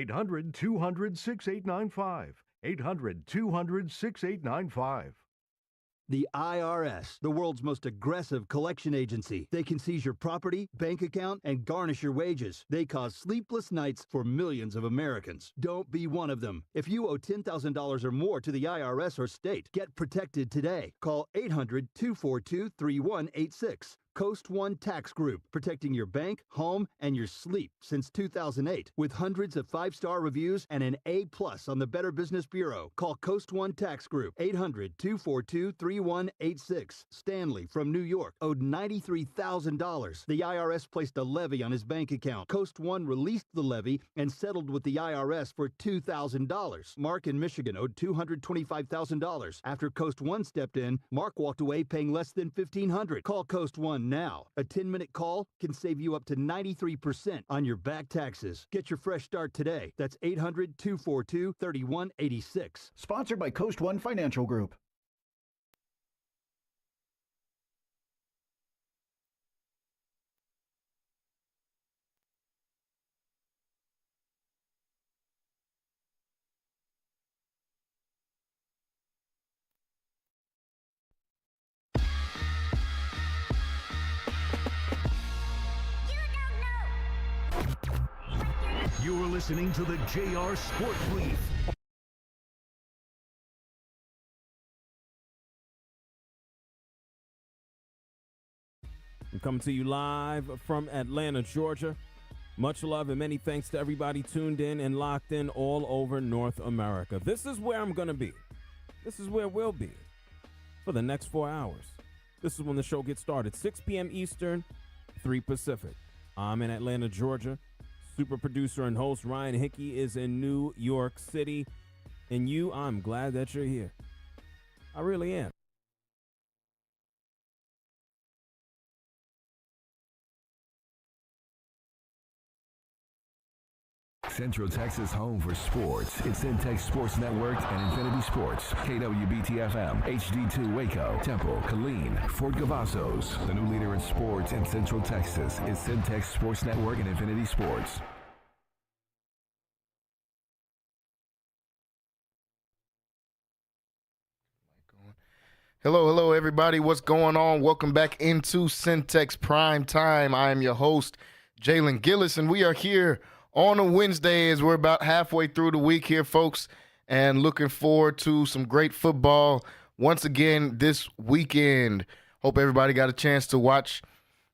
800-200-6895. 800-200-6895. The IRS, the world's most aggressive collection agency. They can seize your property, bank account, and garnish your wages. They cause sleepless nights for millions of Americans. Don't be one of them. If you owe $10,000 or more to the IRS or state, get protected today. Call 800-242-3186. Coast One Tax Group, protecting your bank, home, and your sleep since 2008. With hundreds of 5-star reviews and an A+ on the Better Business Bureau. Call Coast One Tax Group, 800-242-3186. Stanley from New York owed $93,000. The IRS placed a levy on his bank account. Coast One released the levy and settled with the IRS for $2,000. Mark in Michigan owed $225,000. After Coast One stepped in, Mark walked away paying less than $1,500. Call Coast One now. A 10-minute call can save you up to 93% on your back taxes. Get your fresh start today. That's 800-242-3186. Sponsored by Coast One Financial Group. You're listening to the JR Sport Brief. I'm coming to you live from Atlanta, Georgia. Much love and many thanks to everybody tuned in and locked in all over North America. This is where I'm going to be. This is where we'll be for the next 4 hours. This is when the show gets started, 6 p.m. Eastern, 3 Pacific. I'm in Atlanta, Georgia. Super producer and host Ryan Hickey is in New York City. And I'm glad that you're here. I really am. Central Texas home for sports. It's Centex Sports Network and Infinity Sports. KWBT-FM, HD2 Waco, Temple, Killeen, Fort Cavazos. The new leader in sports in Central Texas is Centex Sports Network and Infinity Sports. Hello, everybody. What's going on? Welcome back into Centex Primetime. I am your host, Jalen Gillis, and we are here on a Wednesday as we're about halfway through the week here, folks, and looking forward to some great football once again this weekend. Hope everybody got a chance to watch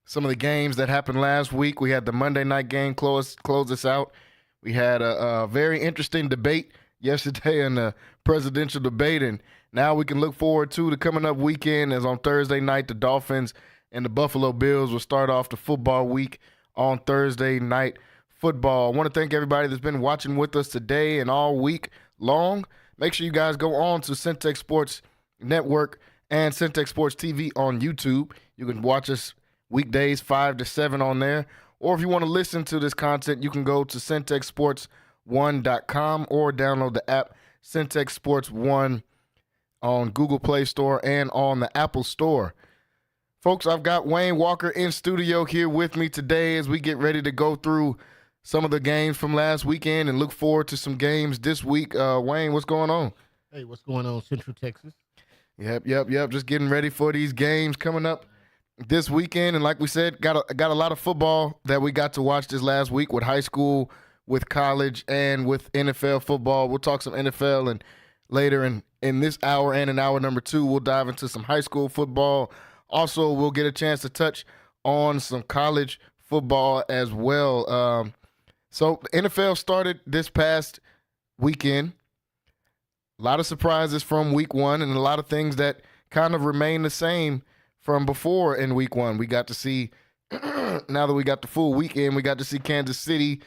some of the games that happened last week. We had the Monday night game close us out. We had a very interesting debate yesterday in the presidential debate, and now we can look forward to the coming up weekend as on Thursday night, the Dolphins and the Buffalo Bills will start off the football week on Thursday night football. I want to thank everybody that's been watching with us today and all week long. Make sure you guys go on to Centex Sports Network and Centex Sports TV on YouTube. You can watch us weekdays 5 to 7 on there. Or if you want to listen to this content, you can go to CentexSports1.com or download the app Centex Sports 1 on Google Play Store and on the Apple Store. Folks, I've got Wayne Walker in studio here with me today as we get ready to go through some of the games from last weekend and look forward to some games this week. Wayne, what's going on? Hey, what's going on, Central Texas? Yep. Just getting ready for these games coming up this weekend. And like we said, got a lot of football that we got to watch this last week with high school, with college, and with NFL football. We'll talk some NFL, and later in this hour and in hour number 2, we'll dive into some high school football. Also, we'll get a chance to touch on some college football as well. So the NFL started this past weekend. A lot of surprises from week 1 and a lot of things that kind of remain the same from before in week 1. We got to see, now that we got the full weekend, we got to see Kansas City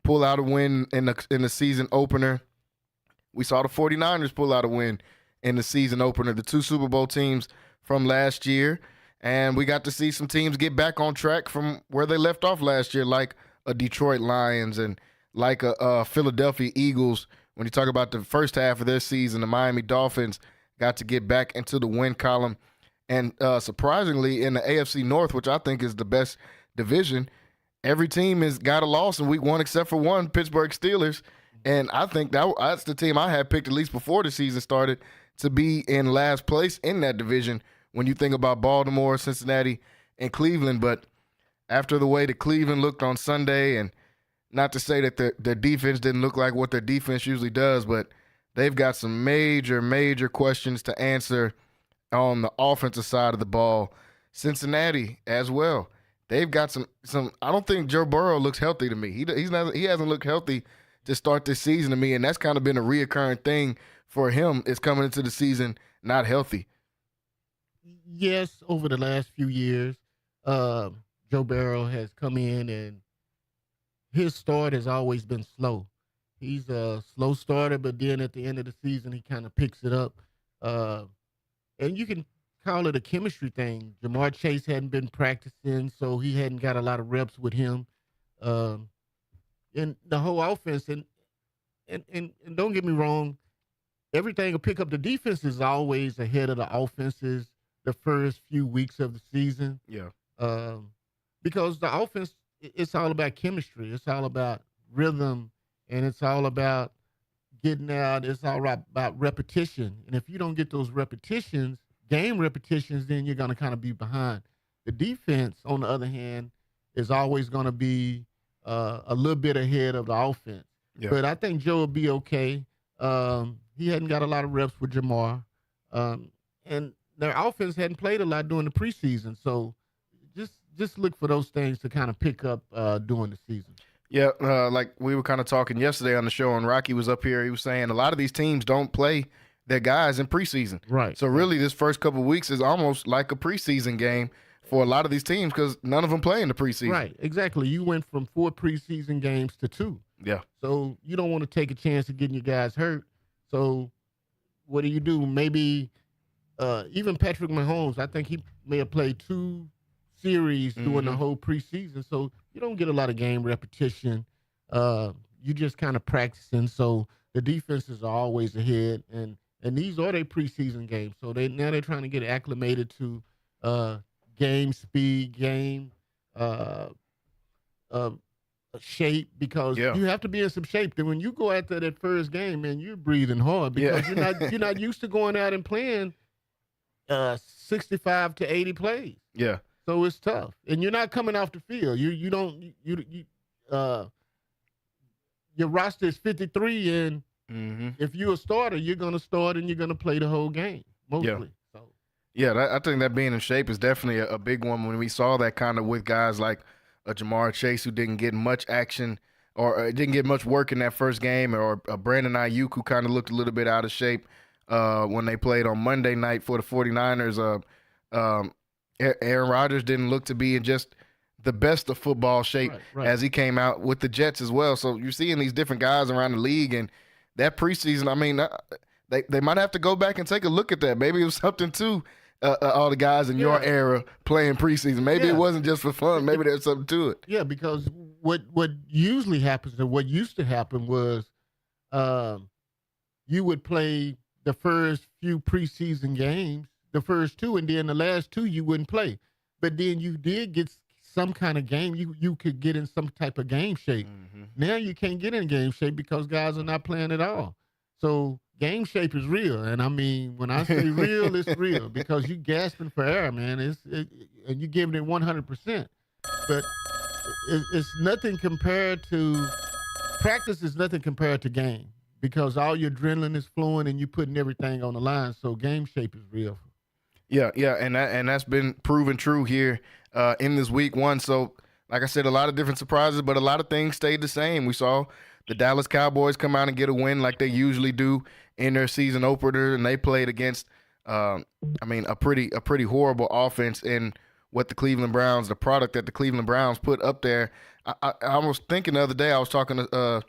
pull out a win in the season opener. We saw the 49ers pull out a win in the season opener, the 2 Super Bowl teams from last year. And we got to see some teams get back on track from where they left off last year, like a Detroit Lions and like a Philadelphia Eagles. When you talk about the first half of their season, the Miami Dolphins got to get back into the win column. And surprisingly, in the AFC North, which I think is the best division, every team has got a loss in week 1 except for one, Pittsburgh Steelers. And I think that's the team I had picked at least before the season started to be in last place in that division when you think about Baltimore, Cincinnati, and Cleveland. But after the way that Cleveland looked on Sunday, and not to say that their defense didn't look like what their defense usually does, but they've got some major, major questions to answer on the offensive side of the ball. Cincinnati as well. They've got some. I don't think Joe Burrow looks healthy to me. He hasn't looked healthy to start this season to me, and that's kind of been a reoccurring thing for him, is coming into the season not healthy. Yes, over the last few years, Joe Burrow has come in and his start has always been slow. He's a slow starter, but then at the end of the season, he kind of picks it up. And you can call it a chemistry thing. Jamar Chase hadn't been practicing, so he hadn't got a lot of reps with him. And the whole offense, and don't get me wrong, everything will pick up. The defense is always ahead of the offenses the first few weeks of the season. Yeah. Because the offense, it's all about chemistry. It's all about rhythm, and it's all about getting out. It's all about repetition. And if you don't get those repetitions, game repetitions, then you're going to kind of be behind. The defense, on the other hand, is always going to be a little bit ahead of the offense. Yeah. But I think Joe will be okay. He hadn't got a lot of reps with Jamar. And their offense hadn't played a lot during the preseason. So just look for those things to kind of pick up during the season. Yeah, like we were kind of talking yesterday on the show, and Rocky was up here. He was saying a lot of these teams don't play their guys in preseason. Right. So really this first couple of weeks is almost like a preseason game for a lot of these teams because none of them play in the preseason. Right, exactly. You went from 4 preseason games to 2. Yeah. So you don't want to take a chance of getting your guys hurt. So what do? Maybe even Patrick Mahomes, I think he may have played 2 series during the whole preseason. So you don't get a lot of game repetition. You just kind of practicing. So the defenses are always ahead. And these are their preseason games. So they're trying to get acclimated to game speed, game shape, because you have to be in some shape. Then when you go after that first game, man, you're breathing hard because you're not used to going out and playing 65 to 80 plays. Yeah. So it's tough, and you're not coming off the field. Your roster is 53, and if you're a starter, you're going to start and you're going to play the whole game mostly. Yeah, I think that being in shape is definitely a big one. When we saw that kind of with guys like Jamar Chase, who didn't get much action or didn't get much work in that first game, or Brandon Ayuk, who kind of looked a little bit out of shape when they played on Monday night for the 49ers. Aaron Rodgers didn't look to be in just the best of football shape as he came out with the Jets as well. So you're seeing these different guys around the league, and that preseason, I mean, they might have to go back and take a look at that. Maybe it was something to all the guys in your era playing preseason. Maybe it wasn't just for fun. Maybe there's something to it. Yeah, because what usually happens, or what used to happen, was you would play the first few preseason games, the first 2, and then the last 2 you wouldn't play. But then you did get some kind of game. You could get in some type of game shape. Now you can't get in game shape because guys are not playing at all. So game shape is real. And I mean, when I say real, it's real, because you gasping for air, man. And you giving it 100%. But it's nothing compared to practice. Is nothing compared to game, because all your adrenaline is flowing and you're putting everything on the line. So game shape is real. Yeah, and that's been proven true here in this week 1. So, like I said, a lot of different surprises, but a lot of things stayed the same. We saw the Dallas Cowboys come out and get a win like they usually do in their season opener, and they played against, a pretty horrible offense in what the Cleveland Browns, the product that the Cleveland Browns put up there. I was thinking the other day, I was talking to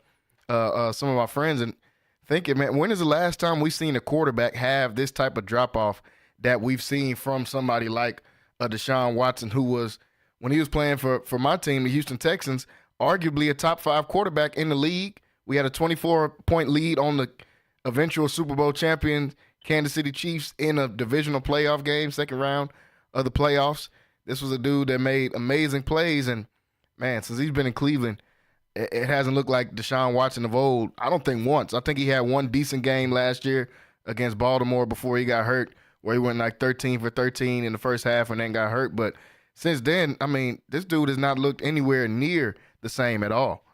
some of my friends and thinking, man, when is the last time we've seen a quarterback have this type of drop-off that we've seen from somebody like Deshaun Watson, who was, when he was playing for my team, the Houston Texans, arguably a top 5 quarterback in the league. We had a 24-point lead on the eventual Super Bowl champion Kansas City Chiefs in a divisional playoff game, second round of the playoffs. This was a dude that made amazing plays, and man, since he's been in Cleveland, it hasn't looked like Deshaun Watson of old. I don't think once. I think he had one decent game last year against Baltimore before he got hurt, where he went like 13 for 13 in the first half and then got hurt. But since then, I mean, this dude has not looked anywhere near the same at all.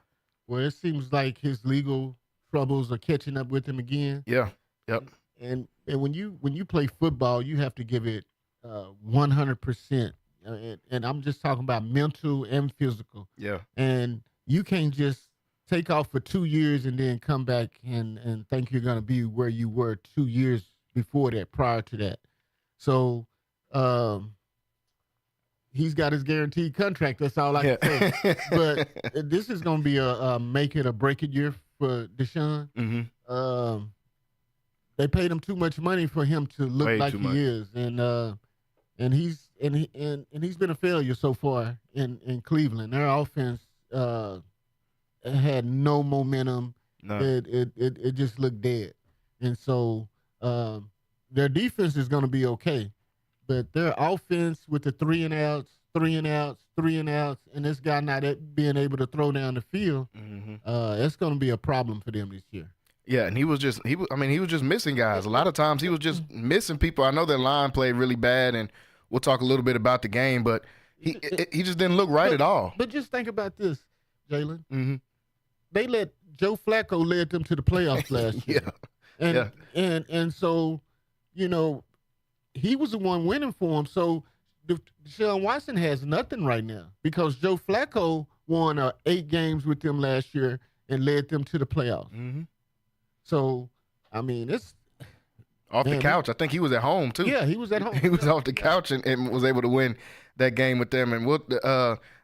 Well, it seems like his legal troubles are catching up with him again. Yeah. Yep. And when you play football, you have to give it 100%. And I'm just talking about mental and physical. Yeah. And you can't just take off for 2 years and then come back and think you're going to be where you were 2 years before that, prior to that. So he's got his guaranteed contract. That's all I can say. But this is going to be a make it or break it year for Deshaun. Mm-hmm. They paid him too much money for him to look Way like too he much. is, and he's been a failure so far in Cleveland. Their offense had no momentum. No. It just looked dead, and so their defense is going to be okay, but their offense with the three and outs, and this guy not being able to throw down the field, it's going to be a problem for them this year. Yeah, and he was just missing guys. A lot of times he was just missing people. I know their line played really bad, and we'll talk a little bit about the game, but he just didn't look right at all. But just think about this, Jalen. Mm-hmm. They let Joe Flacco led them to the playoffs last year. And so, you know, he was the one winning for him. So Deshaun Watson has nothing right now because Joe Flacco won 8 games with them last year and led them to the playoffs. Mm-hmm. So, I mean, it's off the couch. I think he was at home too. Yeah, he was at home. He was off the couch and was able to win that game with them. And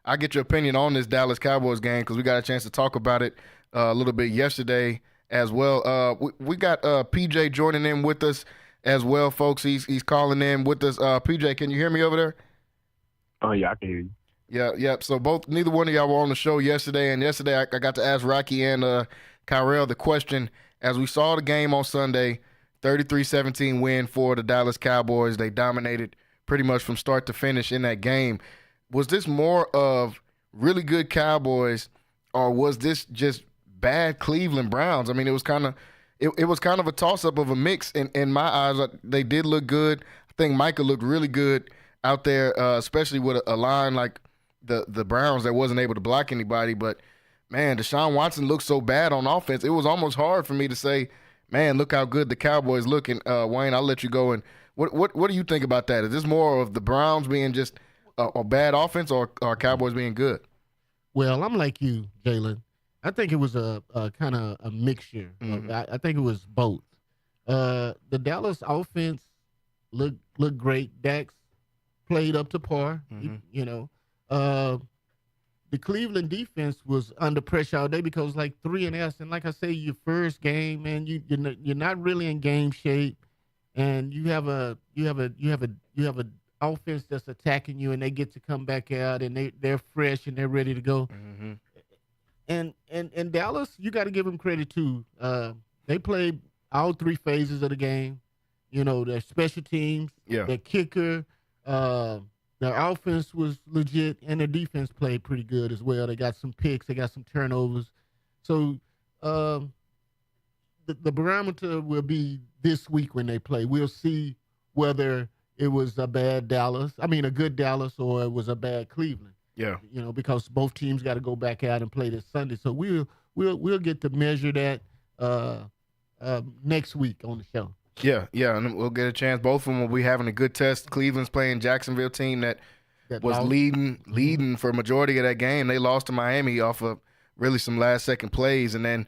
I'll get your opinion on this Dallas Cowboys game because we got a chance to talk about it a little bit yesterday as well. We got PJ joining in with us as well, folks. He's calling in with us. PJ, can you hear me over there? Oh, yeah, I can hear you. Yeah. So neither one of y'all were on the show yesterday, and yesterday I got to ask Rocky and Kyrell the question. As we saw the game on Sunday, 33-17 win for the Dallas Cowboys. They dominated pretty much from start to finish in that game. Was this more of really good Cowboys, or was this just bad Cleveland Browns? I mean, it was kind of a toss-up of a mix in my eyes. They did look good. I think Micah looked really good out there, especially with a line like the Browns that wasn't able to block anybody. But man, Deshaun Watson looked so bad on offense. It was almost hard for me to say, man, look how good the Cowboys look. And Wayne, I'll let you go. And what do you think about that? Is this more of the Browns being just a bad offense or Cowboys being good? Well, I'm like you, Jalen. I think it was a kind of a mixture. Mm-hmm. I think it was both. The Dallas offense looked great. Dax played up to par. Mm-hmm. The Cleveland defense was under pressure all day because like 3 and S, and like I say, your first game, man, you're not really in game shape, and you have a offense that's attacking you, and they get to come back out, and they're fresh and they're ready to go. Mm-hmm. And Dallas, you got to give them credit too. They played all 3 phases of the game. You know, their special teams, their kicker. Their offense was legit, and their defense played pretty good as well. They got some picks. They got some turnovers. So the barometer will be this week when they play. We'll see whether it was a good Dallas, or it was a bad Cleveland. Yeah. You know, because both teams got to go back out and play this Sunday. So we'll get to measure that next week on the show. Yeah, and we'll get a chance. Both of them will be having a good test. Cleveland's playing Jacksonville team that was leading for a majority of that game. They lost to Miami off of really some last-second plays. And then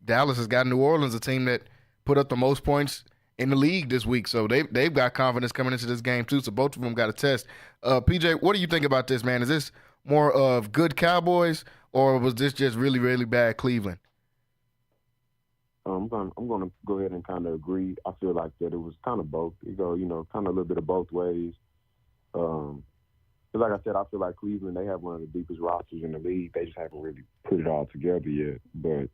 Dallas has got New Orleans, a team that put up the most points in the league this week. So they've got confidence coming into this game too. So both of them got a test. PJ, what do you think about this, man? Is this more of good Cowboys, or was this just really, really bad Cleveland? I'm going to go ahead and kind of agree. I feel like that it was kind of both. It go, kind of a little bit of both ways. Like I said, I feel like Cleveland, they have one of the deepest rosters in the league. They just haven't really put it all together yet. But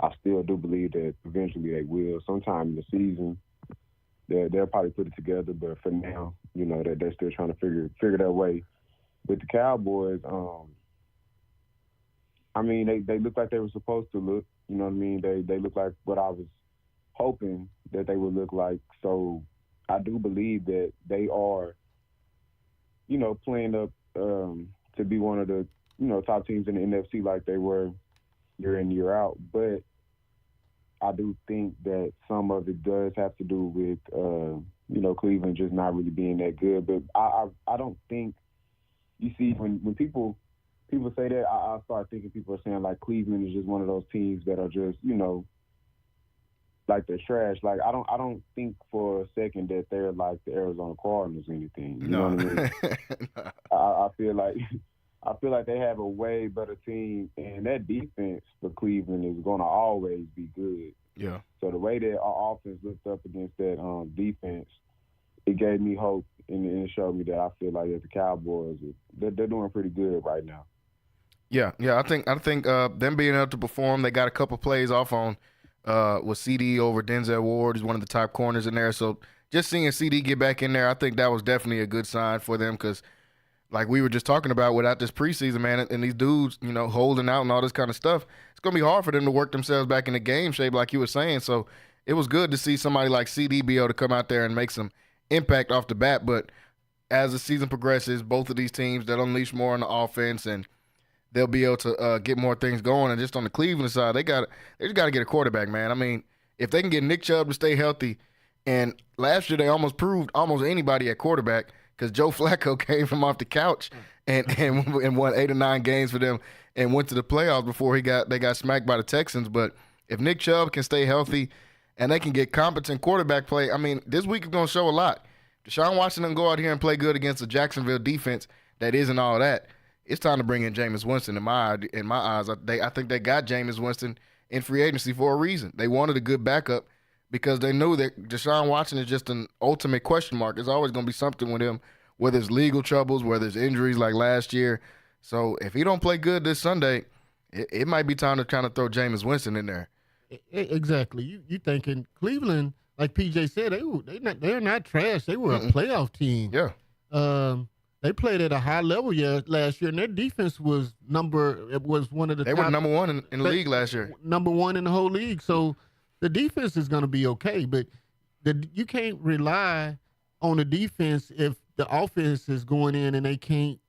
I still do believe that eventually they will. Sometime in the season, they'll probably put it together. But for now, they're still trying to figure their way. With the Cowboys, I mean, they look like they were supposed to look. You know what I mean? They look like what I was hoping that they would look like. So I do believe that they are, playing up to be one of the, top teams in the NFC like they were year in, year out. But I do think that some of it does have to do with, Cleveland just not really being that good. But I don't think, you see, when people say that, I start thinking people are saying, like, Cleveland is just one of those teams that are just, like they're trash. Like, I don't think for a second that they're like the Arizona Cardinals or anything. You know what I mean? I feel like they have a way better team, and that defense for Cleveland is going to always be good. Yeah. So the way that our offense looked up against that defense, it gave me hope, and it showed me that I feel like that the Cowboys, they're doing pretty good right now. Yeah. I think them being able to perform, they got a couple plays off on with CD over Denzel Ward. He's one of the top corners in there. So just seeing CD get back in there, I think that was definitely a good sign for them because, like we were just talking about, without this preseason, man, and these dudes, holding out and all this kind of stuff, it's going to be hard for them to work themselves back into game shape like you were saying. So it was good to see somebody like CD be able to come out there and make some impact off the bat. But as the season progresses, both of these teams, they'll unleash more on the offense and they'll be able to get more things going. And just on the Cleveland side, they just got to get a quarterback, man. I mean, if they can get Nick Chubb to stay healthy, and last year they almost proved almost anybody at quarterback because Joe Flacco came from off the couch and won 8 or 9 games for them and went to the playoffs before they got smacked by the Texans. But if Nick Chubb can stay healthy and they can get competent quarterback play, I mean, this week is going to show a lot. Deshaun Watson can go out here and play good against a Jacksonville defense that isn't all that. It's time to bring in Jameis Winston in my eyes. I think they got Jameis Winston in free agency for a reason. They wanted a good backup because they knew that Deshaun Watson is just an ultimate question mark. There's always going to be something with him, whether it's legal troubles, whether it's injuries like last year. So if he don't play good this Sunday, it might be time to kind of throw Jameis Winston in there. Exactly. You thinking Cleveland, like PJ said, they're not trash. They were a playoff team. Yeah. They played at a high level last year, and their defense was one of the They top. were number one in the league last year. Number one in the whole league. So the defense is going to be okay, but you can't rely on the defense if the offense is going in and they can't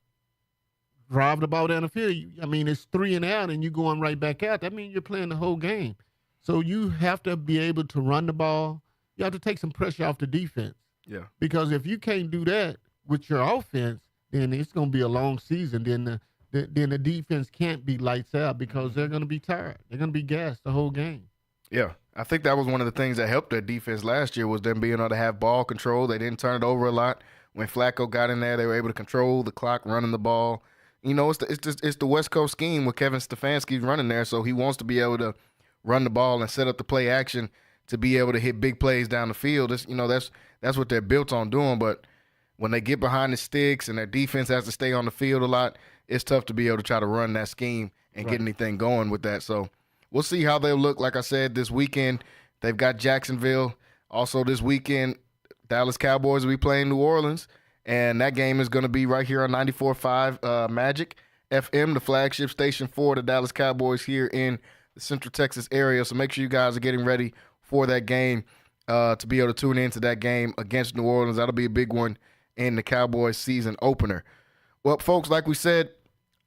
drive the ball down the field. I mean, it's 3 and out, and you're going right back out. That means you're playing the whole game. So you have to be able to run the ball. You have to take some pressure off the defense. Yeah. Because if you can't do that with your offense, then it's going to be a long season. Then the defense can't be lights out because they're going to be tired. They're going to be gassed the whole game. Yeah. I think that was one of the things that helped their defense last year was them being able to have ball control. They didn't turn it over a lot. When Flacco got in there, they were able to control the clock, running the ball. It's the West Coast scheme with Kevin Stefanski's running there, so he wants to be able to run the ball and set up the play action to be able to hit big plays down the field. That's what they're built on doing. But when they get behind the sticks and their defense has to stay on the field a lot, it's tough to be able to try to run that scheme and get anything going with that. So we'll see how they'll look. Like I said, this weekend they've got Jacksonville. Also this weekend, Dallas Cowboys will be playing New Orleans. And that game is going to be right here on 94.5 Magic FM, the flagship station for the Dallas Cowboys here in the Central Texas area. So make sure you guys are getting ready for that game to be able to tune into that game against New Orleans. That'll be a big one in the Cowboys season opener. Well, folks, like we said,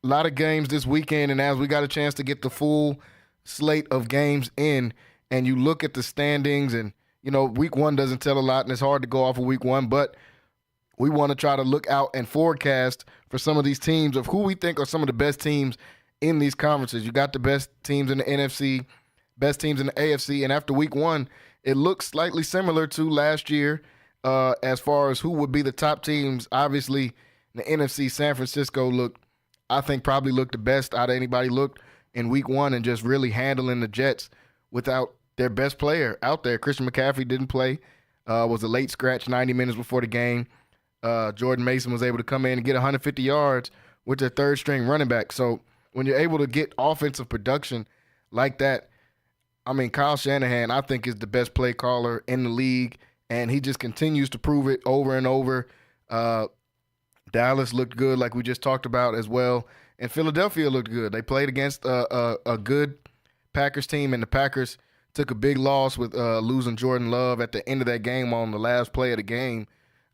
a lot of games this weekend, and as we got a chance to get the full slate of games in, and you look at the standings, and, week one doesn't tell a lot, and it's hard to go off of week one, but we want to try to look out and forecast for some of these teams of who we think are some of the best teams in these conferences. You got the best teams in the NFC, best teams in the AFC, and after week one, it looks slightly similar to last year as far as who would be the top teams. Obviously, the NFC, San Francisco probably looked the best out of anybody looked in week one and just really handling the Jets without their best player out there. Christian McCaffrey didn't play, was a late scratch 90 minutes before the game. Jordan Mason was able to come in and get 150 yards with their third-string running back. So when you're able to get offensive production like that, I mean, Kyle Shanahan, I think, is the best play caller in the league, and he just continues to prove it over and over. Dallas looked good, like we just talked about as well. And Philadelphia looked good. They played against a good Packers team, and the Packers took a big loss with losing Jordan Love at the end of that game on the last play of the game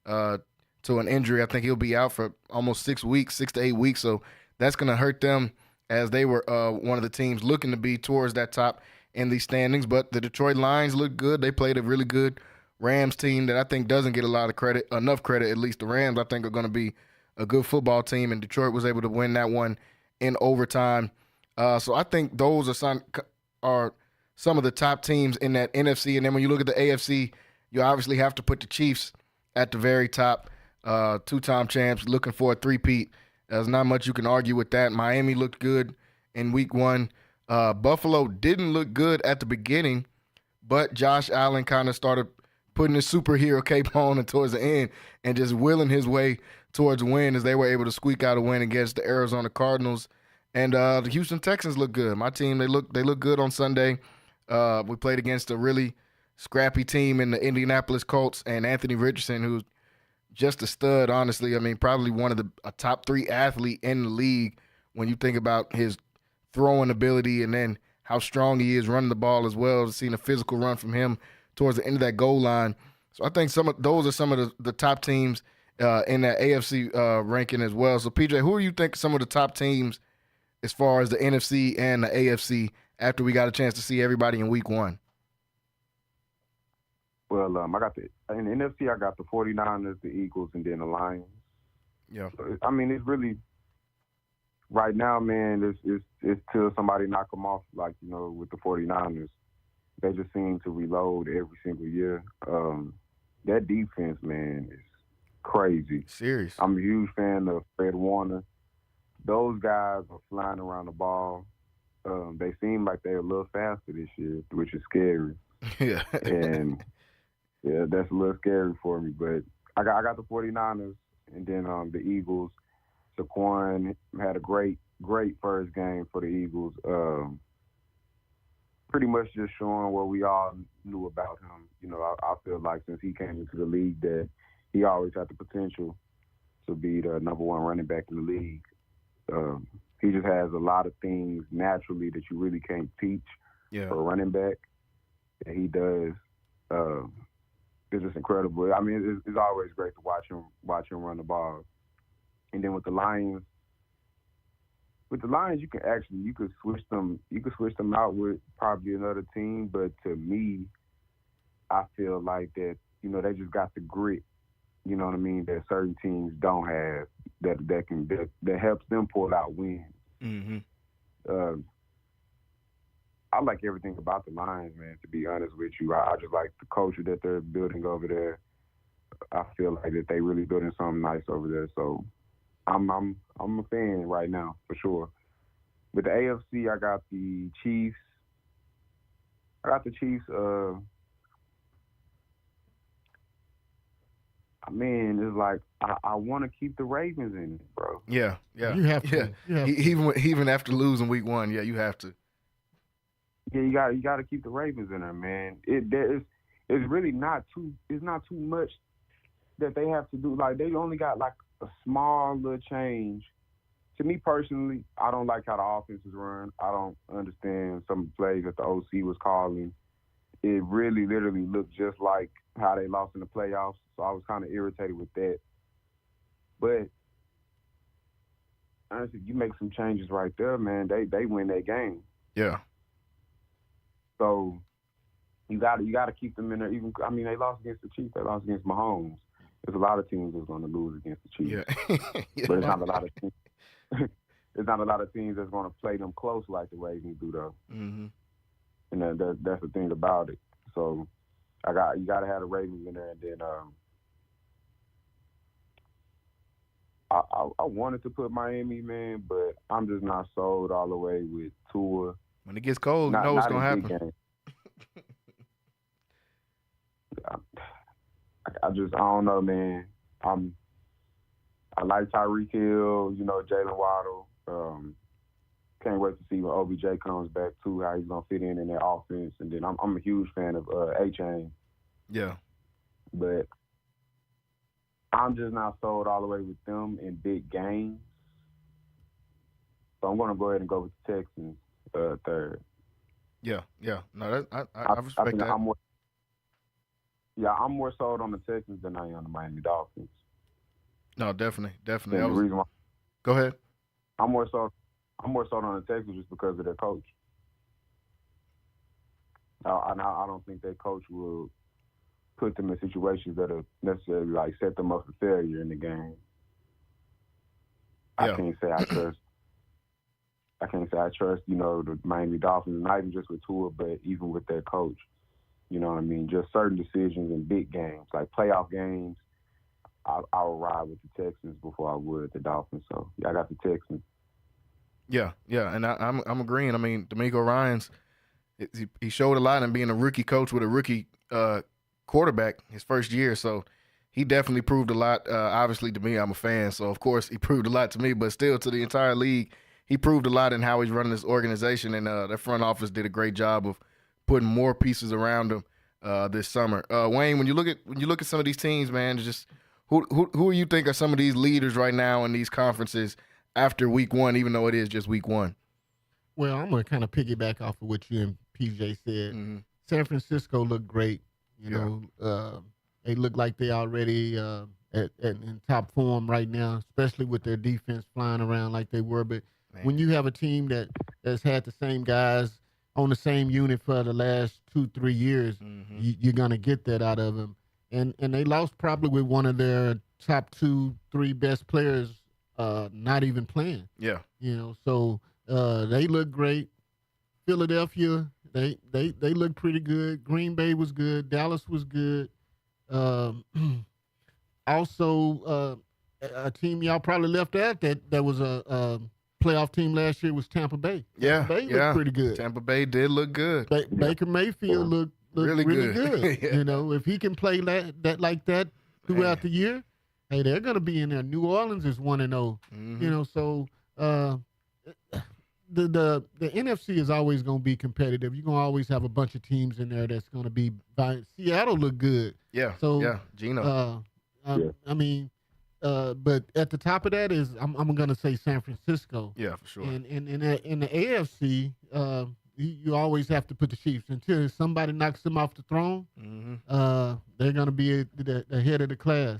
to an injury. I think he'll be out for almost 6 weeks, 6 to 8 weeks. So that's going to hurt them as they were one of the teams looking to be towards that top in these standings. But the Detroit Lions looked good. They played a really good Rams team that I think doesn't get a lot of credit, enough credit. At least the Rams, I think, are going to be a good football team, and Detroit was able to win that one in overtime. So I think those are some of the top teams in that NFC. And then when you look at the AFC, you obviously have to put the Chiefs at the very top. Two-time champs, looking for a three-peat. There's not much you can argue with that. Miami looked good in week 1. Buffalo didn't look good at the beginning, but Josh Allen kind of started putting his superhero cape on and towards the end and just willing his way towards a win as they were able to squeak out a win against the Arizona Cardinals. And the Houston Texans look good. My team, they look good on Sunday. We played against a really scrappy team in the Indianapolis Colts and Anthony Richardson, who's just a stud, honestly. I mean, probably one of a top 3 athlete in the league when you think about his throwing ability and then how strong he is running the ball as well. Seeing a physical run from him towards the end of that goal line. So I think those are some of the top teams in that AFC ranking as well. So, PJ, who do you think some of the top teams as far as the NFC and the AFC after we got a chance to see everybody in week 1? Well, I got in the NFC, I got the 49ers, the Eagles, and then the Lions. Yeah. So, I mean, it's really right now, man, it's till somebody knock them off, like, you know, with the 49ers. They just seem to reload every single year. That defense, man, is crazy. Serious. I'm a huge fan of Fred Warner. Those guys are flying around the ball. They seem like they're a little faster this year, which is scary. Yeah. And, yeah, that's a little scary for me. But I got the 49ers, and then the Eagles. Saquon had a great first game for the Eagles. Pretty much just showing what we all knew about him. You know, I feel like since he came into the league that he always had the potential to be the number 1 running back in the league. He just has a lot of things naturally that you really can't teach for a running back that he does. It's just incredible. I mean, it's always great to watch him run the ball. And then with the Lions, you could switch them out with probably another team. But to me, I feel like that, you know, they just got the grit, you know what I mean, that certain teams don't have that helps them pull out wins. Mm-hmm. I like everything about the Lions, man, to be honest with you. I just like the culture that they're building over there. I feel like that they really building something nice over there. So I'm a fan right now, for sure. With the AFC, I got the Chiefs. I mean, it's like I want to keep the Ravens in it, bro. Yeah. You have to. Yeah. Even after losing week 1, yeah, you have to. Yeah, you got to keep the Ravens in there, man. It's really not too much that they have to do. Like, they only got like a small little change. To me personally, I don't like how the offense is run. I don't understand some of the plays that the OC was calling. It really literally looked just like how they lost in the playoffs. So I was kind of irritated with that. But honestly, you make some changes right there, man. They win that game. Yeah. So you got to keep them in there. Even, I mean, they lost against the Chiefs. They lost against Mahomes. There's a lot of teams that's going to lose against the Chiefs. Yeah. But it's not a lot of teams. There's not a lot of teams that's going to play them close like the Ravens do, though. Mm-hmm. And that's the thing about it. So you got to have the Ravens in there, and then I wanted to put Miami, man, but I'm just not sold all the way with Tua. When it gets cold, you know what's going to happen. I don't know, man. I like Tyreek Hill, you know, Jalen Waddle. Can't wait to see when OBJ comes back too, how he's gonna fit in that offense. And then I'm a huge fan of A-Chain. Yeah. But I'm just not sold all the way with them in big games. So I'm going to go ahead and go with the Texans third. Yeah. No, I respect that. I'm more sold on the Texans than I am on the Miami Dolphins. No, definitely. And the reason why Go ahead. I'm more sold on the Texans just because of their coach. I don't think their coach will put them in situations that are necessarily like set them up for failure in the game. Yeah. I can't say I trust, the Miami Dolphins, not even just with Tua, but even with their coach. You know what I mean? Just certain decisions in big games, like playoff games, I would ride with the Texans before I would the Dolphins. So, yeah, I got the Texans. Yeah, and I'm agreeing. I mean, D'Amico Ryans, he showed a lot in being a rookie coach with a rookie quarterback his first year. So he definitely proved a lot. Obviously, to me, I'm a fan, so of course he proved a lot to me. But still, to the entire league, he proved a lot in how he's running this organization, and their front office did a great job of putting more pieces around him this summer. Wayne, when you look at some of these teams, man, just who do you think are some of these leaders right now in these conferences after week one, even though it is just week one? Well, I'm going to kind of piggyback off of what you and PJ said. Mm-hmm. San Francisco looked great. They look like they already in top form right now, especially with their defense flying around like they were. But when you have a team that's had the same guys on the same unit for the last 2-3 years, you're going to get that out of them. And they lost probably with one of their top 2-3 best players not even playing. Yeah. So they look great. Philadelphia, they look pretty good. Green Bay was good. Dallas was good. Also, a team y'all probably left out that was a playoff team last year was Tampa Bay. Yeah, Tampa Bay looked pretty good. Tampa Bay did look good. Baker Mayfield looked really good. Yeah. If he can play that like that throughout the year, hey, they're going to be in there. New Orleans is 1-0. So the NFC is always going to be competitive. You're going to always have a bunch of teams in there that's going to be. Seattle look good. Yeah. So Geno. I mean, but at the top of that is I'm going to say San Francisco. Yeah, for sure. And in the AFC, you always have to put the Chiefs until somebody knocks them off the throne. They're going to be the head of the class.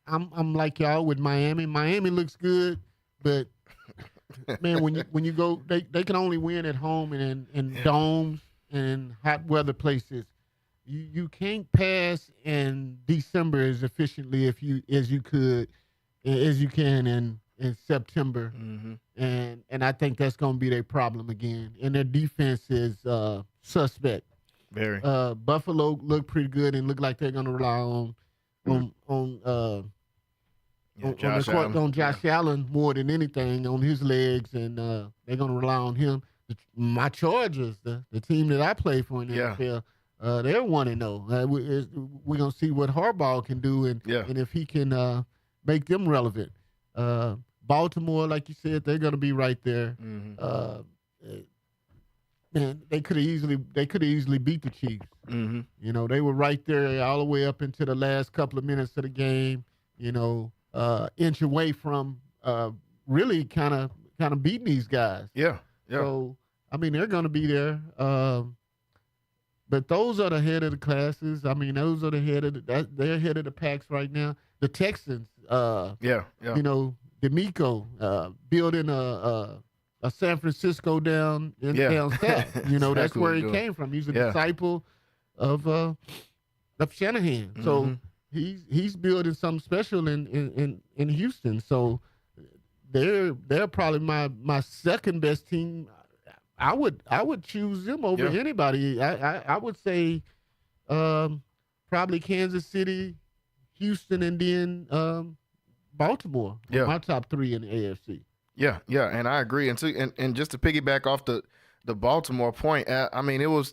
I'm like y'all with Miami. Miami looks good, but man, when you go, they can only win at home and in domes and hot weather places. You can't pass in December as efficiently as you can in September, and I think that's going to be their problem again. And their defense is suspect. Very. Buffalo looked pretty good and look like they're going to rely on Josh Allen more than anything, on his legs, and they're going to rely on him. My Chargers, the team that I play for in the NFL, they're 1-0. We're going to see what Harbaugh can do and if he can make them relevant. Baltimore, like you said, they're going to be right there. Man, they could have easily beat the Chiefs. They were right there all the way up into the last couple of minutes of the game. Inch away from really kind of beating these guys. Yeah. So I mean, they're going to be there. But those are the head of the classes. I mean, those are they're head of the packs right now. The Texans. D'Amico building a San Francisco down south. Exactly, that's where he came from. He's a disciple of Shanahan. So he's building something special in Houston. So they're probably my second best team. I would choose them over anybody. I would say probably Kansas City, Houston, and then Baltimore. My top three in the AFC. Yeah, and I agree. And just to piggyback off the Baltimore point, I mean, it was